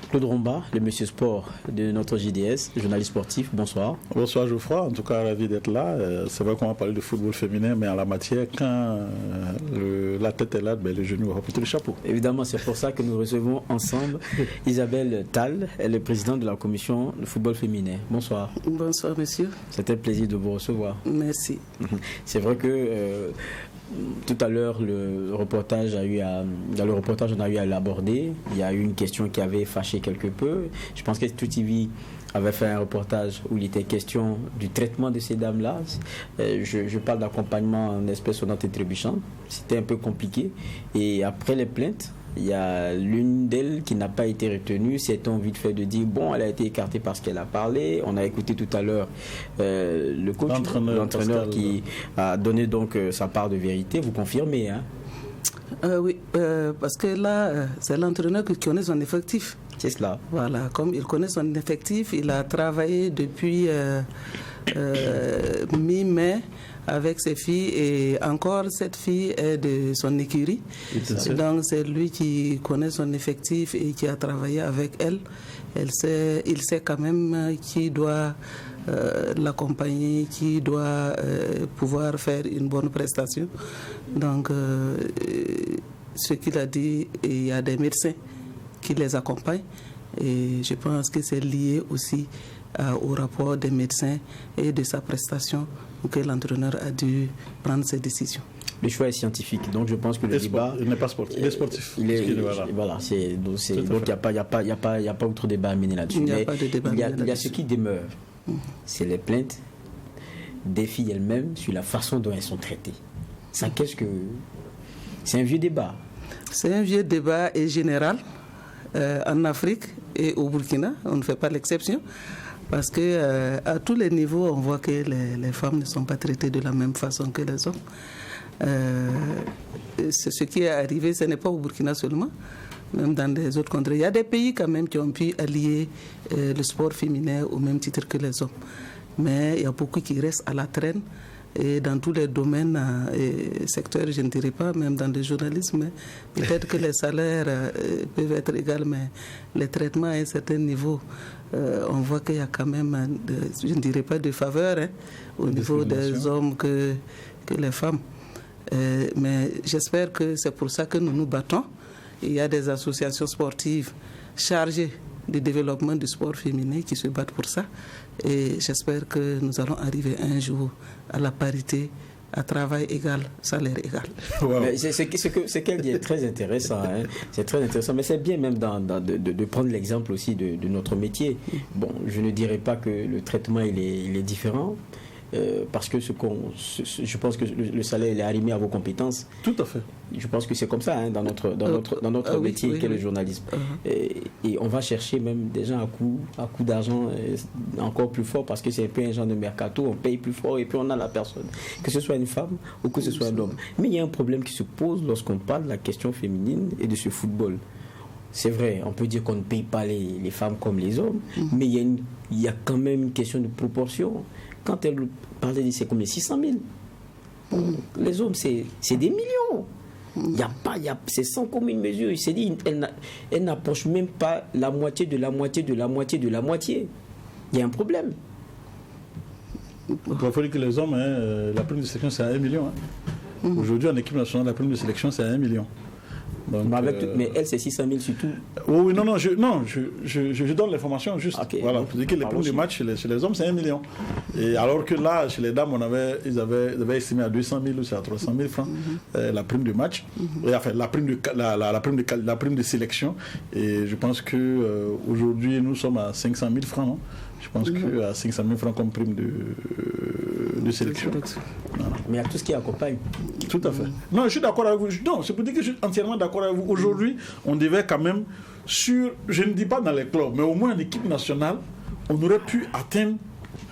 A: Claude Romba, le monsieur sport de notre JDS, journaliste sportif. Bonsoir.
Q: Bonsoir Geoffroy, en tout cas ravi d'être là. C'est vrai qu'on va parler de football féminin, mais en la matière, quand la tête est là, le genou va porter le chapeau.
A: Évidemment, c'est pour ça que nous recevons ensemble Isabelle Tal, elle est présidente de la commission de football féminin. Bonsoir.
R: Bonsoir monsieur.
A: C'était un plaisir de vous recevoir.
R: Merci.
A: C'est vrai que tout à l'heure, dans le reportage, on a eu à l'aborder. Il y a eu une question qui avait fâché quelque peu. Je pense que Tout TV avait fait un reportage où il était question du traitement de ces dames-là. Je parle d'accompagnement en espèces sonnantes et trébuchantes. C'était un peu compliqué. Et après les plaintes, il y a l'une d'elles qui n'a pas été retenue. C'est-on vite fait de dire, bon, elle a été écartée parce qu'elle a parlé. On a écouté tout à l'heure le coach, l'entraîneur qui a donné donc sa part de vérité. Vous confirmez, hein?
R: Oui, parce que là, c'est l'entraîneur qui connaît son effectif.
A: C'est cela.
R: Voilà, comme il connaît son effectif, il a travaillé depuis mi-mai avec ses filles et encore cette fille est de son écurie. Donc c'est lui qui connaît son effectif et qui a travaillé avec elle. Il sait quand même qui doit l'accompagner, qui doit pouvoir faire une bonne prestation. Donc, ce qu'il a dit, il y a des médecins qui les accompagnent. Et je pense que c'est lié aussi au rapport des médecins et de sa prestation que l'entraîneur a dû prendre ses décisions.
A: Le choix est scientifique, donc je pense que le débat...
Q: Il n'est pas sportif, il est sportif.
A: Donc il n'y a pas autre débat à mener là-dessus. Il y a ce qui demeure, c'est les plaintes des filles elles-mêmes sur la façon dont elles sont traitées. Ça, c'est un vieux débat.
R: C'est un vieux débat et général en Afrique et au Burkina, on ne fait pas l'exception. Parce que à tous les niveaux, on voit que les femmes ne sont pas traitées de la même façon que les hommes. C'est ce qui est arrivé, ce n'est pas au Burkina seulement, même dans les autres contrées. Il y a des pays quand même qui ont pu allier le sport féminin au même titre que les hommes. Mais il y a beaucoup qui restent à la traîne. Et dans tous les domaines et secteurs, je ne dirais pas, même dans le journalisme, peut-être que les salaires peuvent être égaux, mais les traitements à un certain niveau, on voit qu'il y a quand même, je ne dirais pas de faveur au niveau des hommes que les femmes. Mais j'espère que c'est pour ça que nous nous battons. Il y a des associations sportives chargées du développement du sport féminin qui se battent pour ça. Et j'espère que nous allons arriver un jour à la parité, à travail égal, salaire égal.
A: Wow. Ce qu'elle dit est très intéressant. C'est très intéressant. Mais c'est bien même de prendre l'exemple aussi de notre métier. Bon, je ne dirais pas que le traitement il est différent. Parce que je pense que le salaire il est arrimé à vos compétences.
Q: Tout à fait.
A: Je pense que c'est comme ça dans notre métier qu'est le journalisme. Et on va chercher même des gens à coup d'argent encore plus fort parce que c'est un peu un genre de mercato, on paye plus fort et puis on a la personne, que ce soit une femme ou que ce soit un homme. Mais il y a un problème qui se pose lorsqu'on parle de la question féminine et de ce football. C'est vrai, on peut dire qu'on ne paye pas les femmes comme les hommes, mais il y a quand même une question de proportion. Quand elle parlait de c'est combien 600 000. Les hommes, c'est des millions. C'est sans commune mesure. Il s'est dit, elle n'approche même pas la moitié de la moitié de la moitié de la moitié. Il y a un problème.
Q: Il faut dire que les hommes, la prime de sélection, c'est à 1 million. Aujourd'hui, en équipe nationale, la prime de sélection, c'est à 1 million. Donc,
A: mais elle, c'est 600 000 surtout.
Q: Oui, je donne l'information juste. Okay. Voilà, pour dire que les primes de match chez les hommes, c'est 1 million. Et alors que là, chez les dames, ils avaient estimé à 200 000 ou à 300 000 francs la prime de match, et, enfin la prime de sélection. Et je pense qu'aujourd'hui, nous sommes à 500 000 francs, non? Je pense qu'à 500 000 francs comme prime de sélection.
A: Voilà. Mais il y a tout ce qui accompagne.
Q: Tout à fait. Non, je suis d'accord avec vous. Non, c'est pour dire que je suis entièrement d'accord avec vous. Aujourd'hui, on devait quand même, je ne dis pas dans les clubs, mais au moins en équipe nationale, on aurait pu atteindre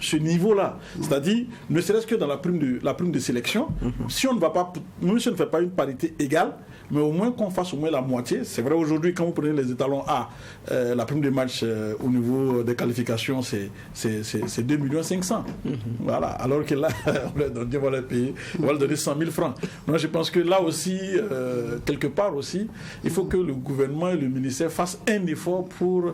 Q: ce niveau-là. C'est-à-dire, ne serait-ce que dans la prime de sélection, si on ne va pas, même si on ne fait pas une parité égale, mais au moins qu'on fasse au moins la moitié. C'est vrai, aujourd'hui, quand vous prenez les étalons A, la prime de match au niveau des qualifications, c'est 2 500 000. Voilà. Alors que là, on va les payer, on va leur donner 100 000 francs. Moi, je pense que là aussi, quelque part aussi, il faut que le gouvernement et le ministère fassent un effort pour,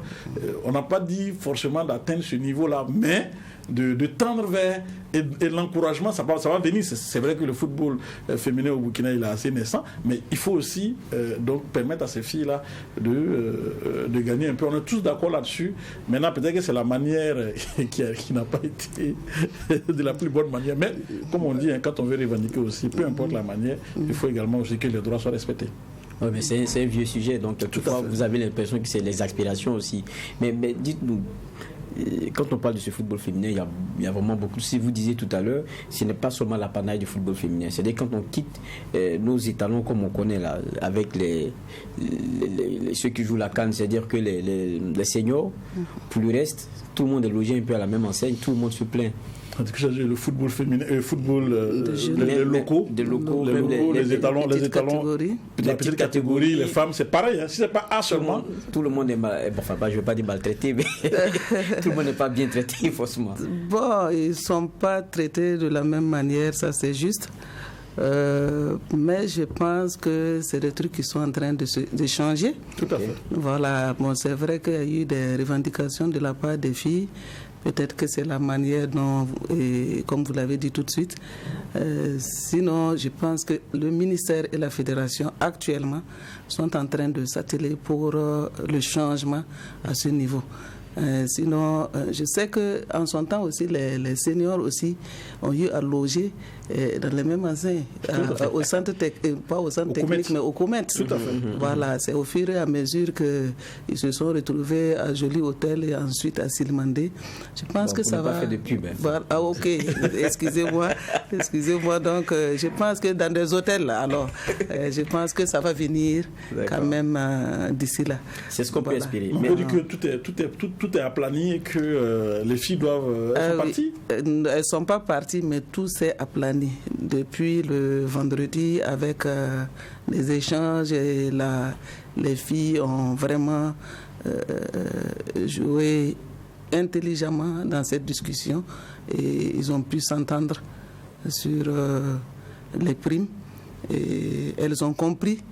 Q: on n'a pas dit forcément d'atteindre ce niveau-là, mais de tendre vers et l'encouragement, ça va venir. C'est vrai que le football féminin au Burkina il est assez naissant, mais il faut aussi donc permettre à ces filles-là de gagner un peu. On est tous d'accord là-dessus. Maintenant, peut-être que c'est la manière qui n'a pas été de la plus bonne manière. Mais comme on dit, quand on veut revendiquer aussi, peu importe la manière, il faut également aussi que les droits soient respectés.
A: Oui, mais c'est un vieux sujet, donc toutefois vous avez l'impression que c'est les aspirations aussi. Mais dites-nous, quand on parle de ce football féminin, il y a vraiment beaucoup. Si vous disiez tout à l'heure, ce n'est pas seulement l'apanage du football féminin. C'est-à-dire quand on quitte nos étalons comme on connaît là, avec ceux qui jouent la CAN, c'est-à-dire que les seniors, pour le reste, tout le monde est logé un peu à la même enseigne, tout le monde se plaint.
Q: Le football féminin, le football, les locaux, les étalons, la petite catégorie, les femmes, c'est pareil. Hein. Si c'est pas A seulement,
A: tout le monde est mal. Enfin, je ne veux pas dire maltraité, mais tout le monde n'est pas bien traité, forcément.
R: Bon, ils ne sont pas traités de la même manière, ça c'est juste. Mais je pense que c'est des trucs qui sont en train de changer.
Q: Tout à fait.
R: Voilà, bon, c'est vrai qu'il y a eu des revendications de la part des filles, Peut-être que c'est la manière dont, et comme vous l'avez dit tout de suite, sinon je pense que le ministère et la fédération actuellement sont en train de s'atteler pour le changement à ce niveau. Sinon, je sais qu'en son temps aussi, les seniors aussi ont eu à loger dans les mêmes enseignes, au centre pas au centre technique, mais au Comet.
Q: Tout à fait.
R: Voilà, c'est au fur et à mesure qu'ils se sont retrouvés à Joli Hôtel et ensuite à Silmandé. Je pense que ça va.
A: Pas fait de pub.
R: Voilà. Ah, ok, excusez-moi. Donc, je pense que dans des hôtels, alors, je pense que ça va venir quand même d'ici là.
A: C'est ce qu'on peut espérer.
Q: On peut dire que tout est aplani et que les filles doivent être parties.
R: Elles ne sont pas parties, mais tout s'est aplani depuis le vendredi avec les échanges et les filles ont vraiment joué intelligemment dans cette discussion et ils ont pu s'entendre sur les primes et elles ont compris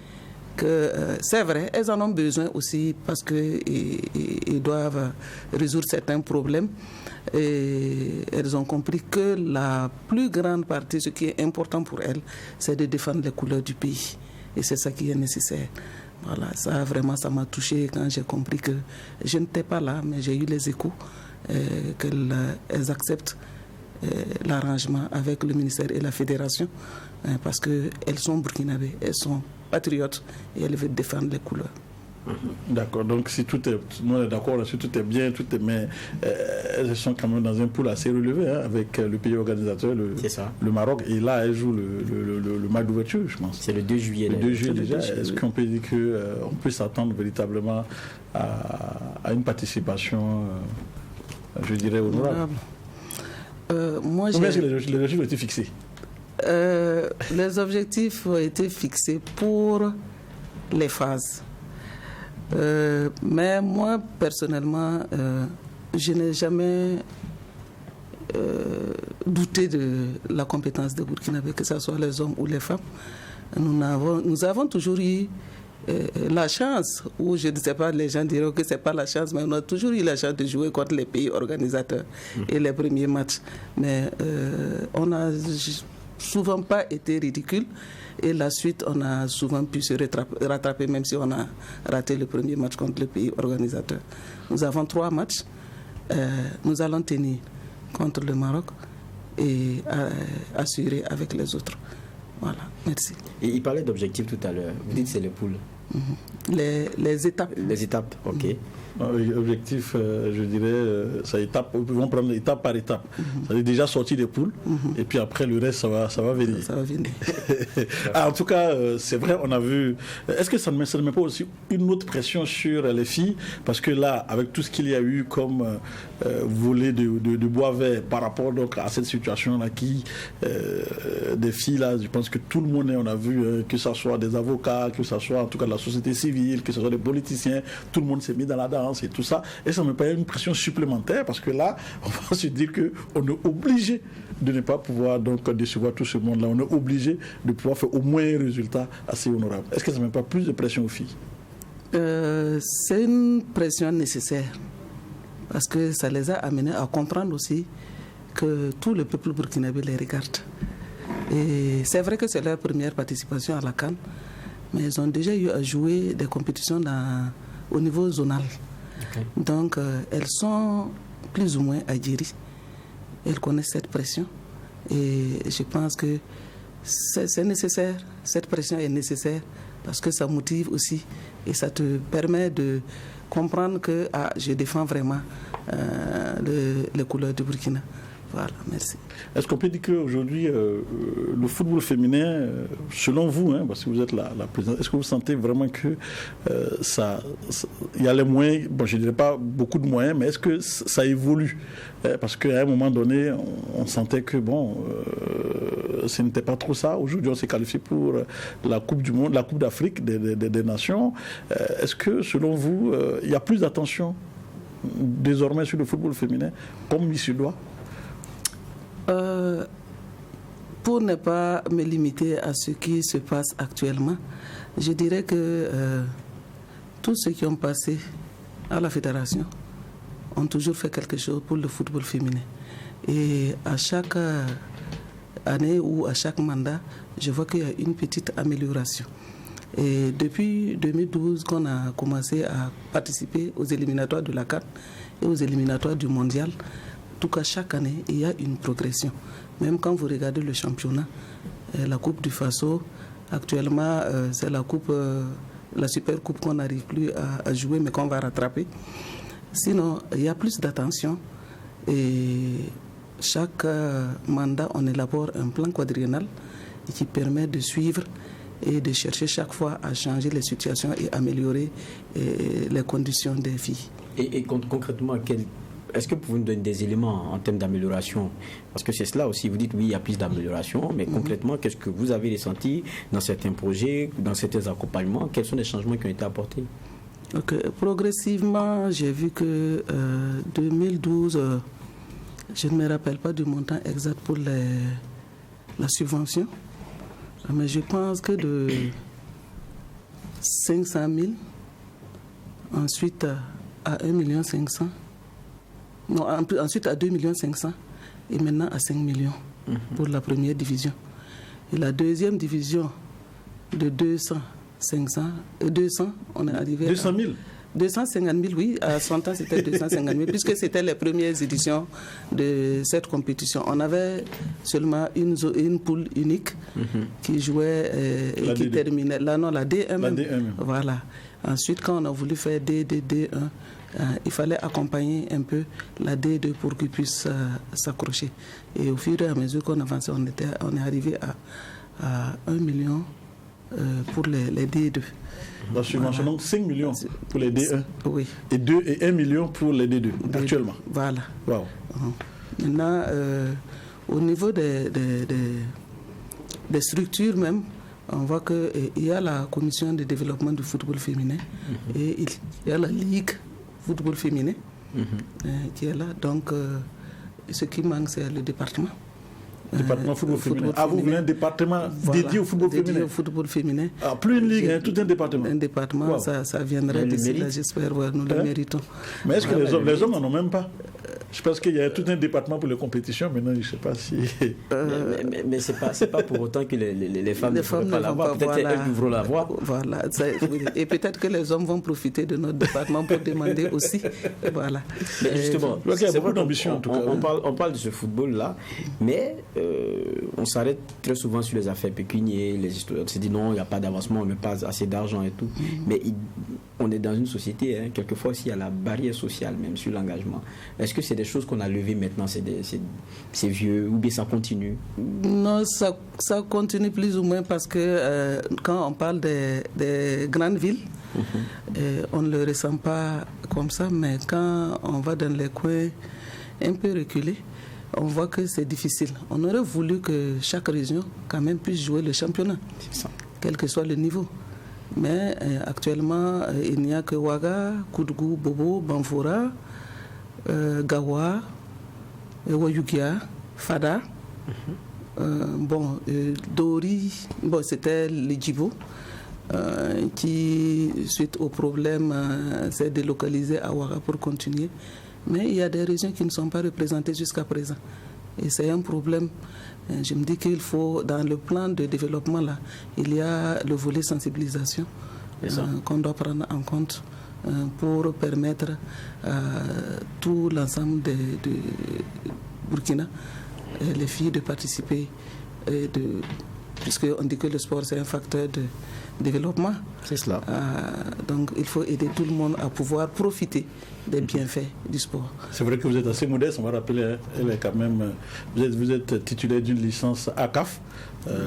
R: que c'est vrai, elles en ont besoin aussi parce qu'ils doivent résoudre certains problèmes. Et elles ont compris que la plus grande partie, ce qui est important pour elles, c'est de défendre les couleurs du pays. Et c'est ça qui est nécessaire. Voilà, ça vraiment, ça m'a touché quand j'ai compris que je n'étais pas là, mais j'ai eu les échos qu'elles acceptent l'arrangement avec le ministère et la fédération parce qu'elles sont burkinabées, elles sont patriotes et elles veulent défendre les couleurs.
Q: D'accord, donc si tout est, nous on est d'accord, si tout est bien, mais elles sont quand même dans un pool assez relevé avec le pays organisateur, le Maroc, et là elles jouent le match d'ouverture, je pense.
A: C'est le 2 juillet.
Q: Le 2 juillet déjà. Est-ce qu'on peut dire qu'on peut s'attendre véritablement à une participation, je dirais, honorable?
R: Moi,
Q: combien est-ce que les objectifs ont été fixés?
R: Les objectifs ont été fixés pour les phases. Mais moi, personnellement, je n'ai jamais douté de la compétence de Burkinabé, que ce soit les hommes ou les femmes. Nous avons toujours eu la chance, ou je ne sais pas, les gens diront que ce n'est pas la chance, mais on a toujours eu la chance de jouer contre les pays organisateurs et les premiers matchs. Mais on n'a souvent pas été ridicule. Et la suite, on a souvent pu se rattraper, même si on a raté le premier match contre le pays organisateur. Nous avons 3 matchs. Nous allons tenir contre le Maroc et assurer avec les autres. Voilà, merci.
A: Et il parlait d'objectifs tout à l'heure. Vous dites que c'est les poules.
R: Les étapes.
A: Les étapes, ok.
Q: Objectif, je dirais, ça étape, ils vont prendre étape par étape. Ça veut déjà sortir des poules, et puis après le reste, ça va venir.
R: Ça va venir.
Q: En tout cas, c'est vrai, on a vu. Est-ce que ça ne met pas aussi une autre pression sur les filles? Parce que là, avec tout ce qu'il y a eu comme volet de bois vert par rapport donc à cette situation-là, des filles là, je pense que tout le monde, on a vu que ce soit des avocats, que ce soit en tout cas de la société civile, que ce soit des politiciens, tout le monde s'est mis dans la danse et tout ça, et ça me paraît une pression supplémentaire parce que là, on va se dire qu'on est obligé de ne pas pouvoir donc décevoir tout ce monde-là, on est obligé de pouvoir faire au moins un résultat assez honorable. Est-ce que ça ne met pas plus de pression aux filles?
R: C'est une pression nécessaire parce que ça les a amenés à comprendre aussi que tout le peuple burkinabé les regarde. Et c'est vrai que c'est leur première participation à la CAN, mais ils ont déjà eu à jouer des compétitions au niveau zonal. Okay. Donc, elles sont plus ou moins aguerries. Elles connaissent cette pression. Et je pense que c'est nécessaire. Cette pression est nécessaire parce que ça motive aussi et ça te permet de comprendre que je défends vraiment les couleurs du Burkina. Voilà, merci.
Q: Est-ce qu'on peut dire qu'aujourd'hui, le football féminin, selon vous, parce que vous êtes la présidente, est-ce que vous sentez vraiment que il y a les moyens, bon, je ne dirais pas beaucoup de moyens, mais est-ce que ça évolue? Parce qu'à un moment donné, on sentait que, ce n'était pas trop ça. Aujourd'hui, on s'est qualifié pour la Coupe du Monde, la Coupe d'Afrique des Nations. Est-ce que, selon vous, il y a plus d'attention désormais sur le football féminin, comme il se doit?
R: Pour ne pas me limiter à ce qui se passe actuellement, je dirais que tous ceux qui ont passé à la fédération ont toujours fait quelque chose pour le football féminin. Et à chaque année ou à chaque mandat, je vois qu'il y a une petite amélioration. Et depuis 2012 qu'on a commencé à participer aux éliminatoires de la CAN et aux éliminatoires du mondial, en tout cas chaque année, il y a une progression. Même quand vous regardez le championnat, la Coupe du Faso, actuellement c'est la coupe, la super coupe qu'on n'arrive plus à jouer mais qu'on va rattraper. Sinon, il y a plus d'attention et chaque mandat, on élabore un plan quadriennal qui permet de suivre et de chercher chaque fois à changer les situations et améliorer les conditions des filles.
A: Et concrètement, est-ce que vous pouvez nous donner des éléments en termes d'amélioration? Parce que c'est cela aussi, vous dites oui, il y a plus d'amélioration, mais concrètement, qu'est-ce que vous avez ressenti dans certains projets, dans certains accompagnements? Quels sont les changements qui ont été apportés?
R: Progressivement, j'ai vu que 2012, je ne me rappelle pas du montant exact pour la subvention, mais je pense que de 500 000, ensuite à 1 500 000, non, ensuite à 2 500 000 et maintenant à 5 millions pour la première division. Et la deuxième division de 200, 500, 200, on est arrivé
Q: 200 000
R: 250 000, oui, à 100 ans c'était 250 000, puisque c'était les premières éditions de cette compétition. On avait seulement une poule unique qui jouait et qui terminait. Là, non, la D1.
Q: La D1.
R: Voilà. Ensuite, quand on a voulu faire D1, il fallait accompagner un peu la D2 pour qu'ils puissent s'accrocher. Et au fur et à mesure qu'on avançait, on est arrivé à 1 million pour les D2.
Q: La subvention, donc 5 millions pour les D1
R: oui.
Q: et 1 million pour les D2 actuellement.
R: Voilà.
Q: Wow.
R: Maintenant, au niveau des structures même, on voit qu'il y a la commission de développement du football féminin et il y a la ligue football féminin qui est là. Donc, ce qui manque, c'est le département.
Q: Département football féminin. Ah, vous voulez un département dédié au football féminin? Dédié
R: au football féminin.
Q: Ah, plus une ligue, tout un département.
R: Un département, wow. ça viendrait d'ici là, j'espère, nous le méritons.
Q: Mais est-ce que les hommes n'en ont même pas? Je pense qu'il y a tout un département pour les compétitions, maintenant je ne sais pas si...
A: mais ce n'est pas pour autant que les femmes ne vont pas l'avoir, peut-être elles devront l'avoir.
R: Voilà, et peut-être que les hommes vont profiter de notre département pour demander aussi. Voilà.
A: Mais justement,
Q: il y a beaucoup d'ambition en tout cas.
A: On parle de ce football-là, mais on s'arrête très souvent sur les affaires pécuniaires, les histoires. On se dit non, il n'y a pas d'avancement, on ne met pas assez d'argent et tout. Mais on est dans une société, quelquefois aussi il y a la barrière sociale même sur l'engagement. Est-ce que c'est des choses qu'on a levées maintenant, c'est vieux, ou bien ça continue?
R: Non, ça continue plus ou moins parce que quand on parle des grandes villes, on ne le ressent pas comme ça, mais quand on va dans les coins un peu reculés, on voit que c'est difficile. On aurait voulu que chaque région quand même puisse jouer le championnat, quel que soit le niveau. Mais actuellement, il n'y a que Ouaga, Koudgou, Bobo, Banfora, Gawa, Wayugia, Fada, Dori, c'était le Djibo, qui, suite au problème, s'est délocalisé à Ouaga pour continuer. Mais il y a des régions qui ne sont pas représentées jusqu'à présent. Et c'est un problème. Je me dis qu'il faut, dans le plan de développement, là, il y a le volet sensibilisation qu'on doit prendre en compte pour permettre à tout l'ensemble de Burkina, les filles, de participer, puisqu'on dit que le sport c'est un facteur de développement.
A: C'est cela.
R: Donc il faut aider tout le monde à pouvoir profiter des bienfaits du sport.
Q: C'est vrai que vous êtes assez modeste, on va rappeler, elle est quand même, vous êtes titulaire d'une licence ACAF.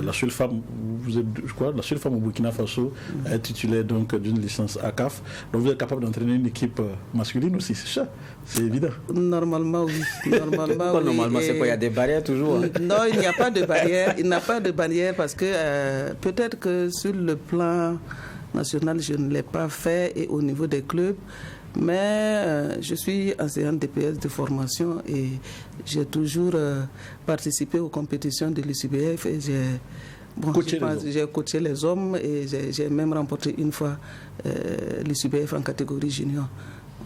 Q: La seule femme, je crois, la seule femme au Burkina Faso est titulaire donc d'une licence ACAF. Donc vous êtes capable d'entraîner une équipe masculine aussi, c'est ça, c'est évident.
R: Normalement, oui.
A: Normalement, c'est quoi? Il y a des barrières toujours?
R: Non, il n'y a pas de barrière. Il n'y a pas de barrière parce que peut-être que sur le plan national, je ne l'ai pas fait et au niveau des clubs. Mais je suis enseignante DPS de formation et j'ai toujours participé aux compétitions de l'UCBF et j'ai coaché les hommes et j'ai même remporté une fois l'UCBF en catégorie junior.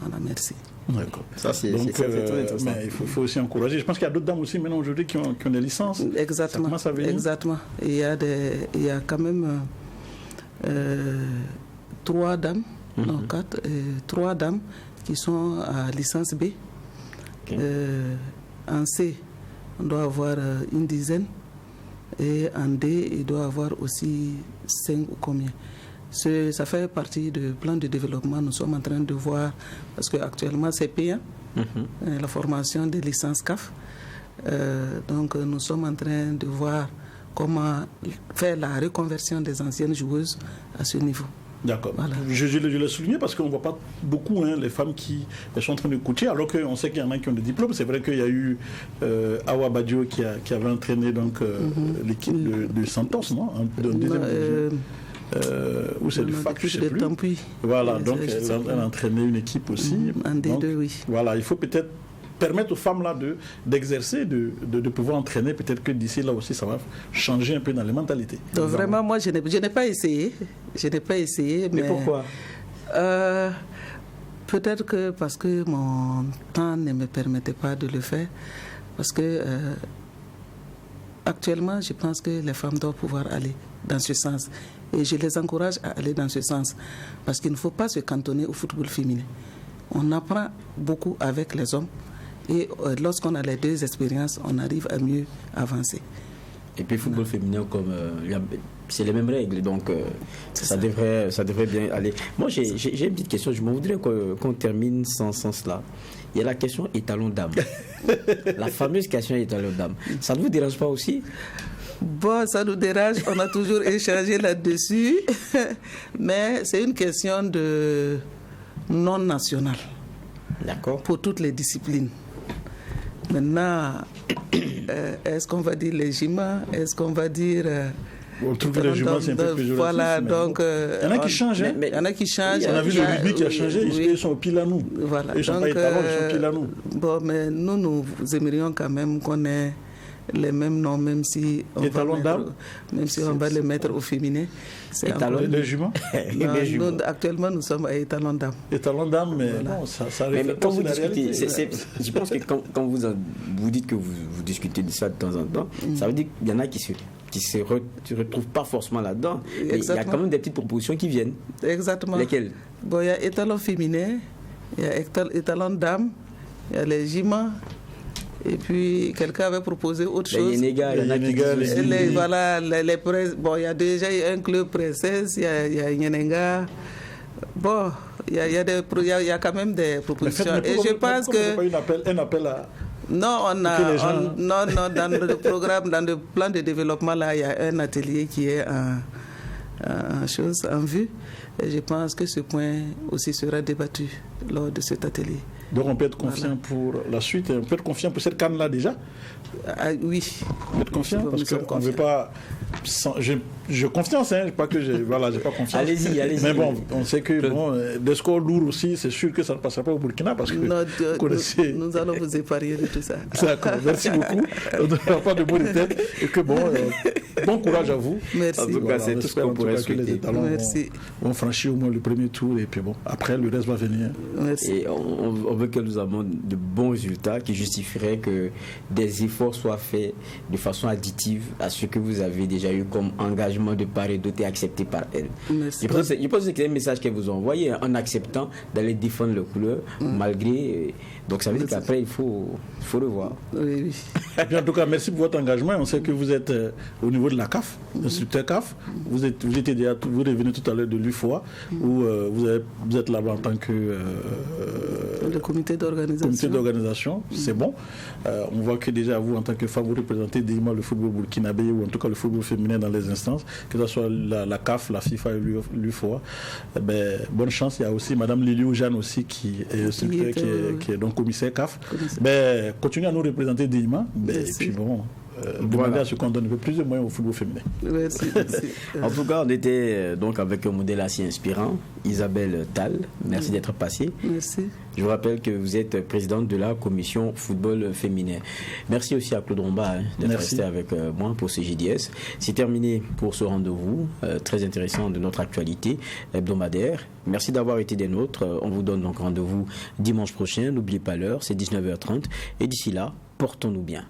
R: Voilà, merci.
Q: D'accord.
E: Ça, c'est très intéressant.
Q: Mais il faut aussi encourager. Je pense qu'il y a d'autres dames aussi maintenant aujourd'hui qui ont des licences.
R: Exactement. Exactement. Il y a quand même 3 dames, non 4, 3 dames qui sont à licence B. Okay. En C, on doit avoir une dizaine. Et en D, il doit avoir aussi 5 ou combien. Ça fait partie du plan de développement. Nous sommes en train de voir, parce qu'actuellement c'est payant, la formation des licences CAF. Donc nous sommes en train de voir comment faire la reconversion des anciennes joueuses à ce niveau.
Q: D'accord. Voilà. Je l'ai souligné parce qu'on ne voit pas beaucoup les femmes qui sont en train de coacher, alors qu'on sait qu'il y en a qui ont des diplômes. C'est vrai qu'il y a eu Awa Badio qui avait entraîné l'équipe de Santos, non? Ou c'est du FAC, je ne sais plus. Voilà, donc elle a entraîné une équipe aussi.
R: En D2, oui.
Q: Voilà, il faut peut-être permettre aux femmes là d'exercer, de pouvoir entraîner. Peut-être que d'ici là aussi, ça va changer un peu dans les mentalités.
R: Donc vraiment, moi, je n'ai pas essayé. Je n'ai pas essayé.
Q: Mais pourquoi
R: peut-être que parce que mon temps ne me permettait pas de le faire. Parce que actuellement, je pense que les femmes doivent pouvoir aller dans ce sens. Et je les encourage à aller dans ce sens. Parce qu'il ne faut pas se cantonner au football féminin. On apprend beaucoup avec les hommes. Et lorsqu'on a les 2 expériences, on arrive à mieux avancer.
A: Et puis, football féminin, comme c'est les mêmes règles, donc ça devrait bien aller. Moi, j'ai une petite question. Je me voudrais qu'on termine sans cela. Il y a la question étalon d'âme. La fameuse question étalon d'âme. Ça ne vous dérange pas aussi?
R: Bon, ça nous dérange. On a toujours échangé là-dessus. Mais c'est une question de non national.
A: D'accord.
R: Pour toutes les disciplines. Maintenant, est-ce qu'on va dire les JIMA? Est-ce qu'on va dire...
Q: On trouve que les JIMA, c'est un peu péjoratif.
R: Voilà, donc...
Q: il y en a qui changent.
R: Il y en a qui changent.
Q: On a vu le rugby qui a changé. Ils sont au Pilanou.
R: Voilà.
Q: Ils ne sont pas étalons, ils sont Pilanou.
R: Bon, mais nous aimerions quand même qu'on ait les mêmes noms, même si on va les mettre au féminin.
A: Étalon
Q: les juments.
R: Actuellement, nous sommes à étalon d'âme.
Q: Étalon d'âme, mais bon, ça reflète
A: quand vous discutez, je pense que quand vous dites que vous discutez de ça de temps en temps, ça veut dire qu'il y en a qui se retrouvent pas forcément là-dedans. Il y a quand même des petites propositions qui viennent.
R: Exactement.
A: Lesquelles?
R: Bon, il y a étalon féminin, il y a étalon d'âme, il y a les jiments. Et puis, quelqu'un avait proposé autre chose.
A: Il y
R: a déjà un club princesse, il y a Yenenga. Bon, il y a quand même des propositions. Et je pense que...
Q: un appel à...
R: Non, dans le programme, dans le plan de développement, là, il y a un atelier qui est en vue. Et je pense que ce point aussi sera débattu lors de cet atelier.
Q: Donc on peut être confiant pour la suite, on peut être confiant pour cette canne-là déjà?
R: Oui.
Q: On peut être confiant parce qu'on ne veut pas... J'ai confiance, pas que j'ai pas confiance.
A: Allez-y.
Q: Mais bon, on sait que des scores lourds aussi, c'est sûr que ça ne passera pas au Burkina parce que
R: nous allons vous épargner de tout ça.
Q: D'accord, merci beaucoup. On ne donnera pas de mots de tête et que bon courage à vous.
R: Merci.
A: En tout cas, c'est tout ce qu'on pourrait souhaiter.
Q: Les étalons vont franchir au moins le premier tour et puis bon, après le reste va venir.
R: Merci.
A: Et on veut que nous avons de bons résultats qui justifieraient que des efforts soient faits de façon additive à ce que vous avez déjà eu comme engagement de part et d'autre et accepté par elle.
R: Merci.
A: Je pense que c'est un message qu'elle vous a envoyé en acceptant d'aller défendre le couleur malgré. Donc ça veut dire qu'après il faut le voir.
R: Oui.
Q: Et puis en tout cas, merci pour votre engagement. On sait que vous êtes au niveau de la CAF, instructeur CAF. Vous revenez tout à l'heure de l'UFOA où vous êtes là-bas en tant que
R: le comité d'organisation.
Q: C'est bon. On voit que déjà vous en tant que femme vous représentez dignement le football burkinabé ou en tout cas le football féminin dans les instances, que ce soit la CAF, la FIFA et l'UFOA. Bonne chance. Il y a aussi Madame Liliou Jeanne aussi qui est instructeur, qui est donc commissaire CAF. Continuez à nous représenter dignement. Et puis bon, demander à ce qu'on donne un peu plus de moyens au football féminin.
R: Merci.
A: En tout cas, on était donc avec un modèle assez inspirant. Isabelle Tal, merci d'être passée.
R: Merci.
A: Je vous rappelle que vous êtes présidente de la commission football féminin. Merci aussi à Claude Romba d'être resté avec moi pour ce JDS. C'est terminé pour ce rendez-vous très intéressant de notre actualité hebdomadaire. Merci d'avoir été des nôtres. On vous donne donc rendez-vous dimanche prochain. N'oubliez pas l'heure, c'est 19h30. Et d'ici là, portons-nous bien.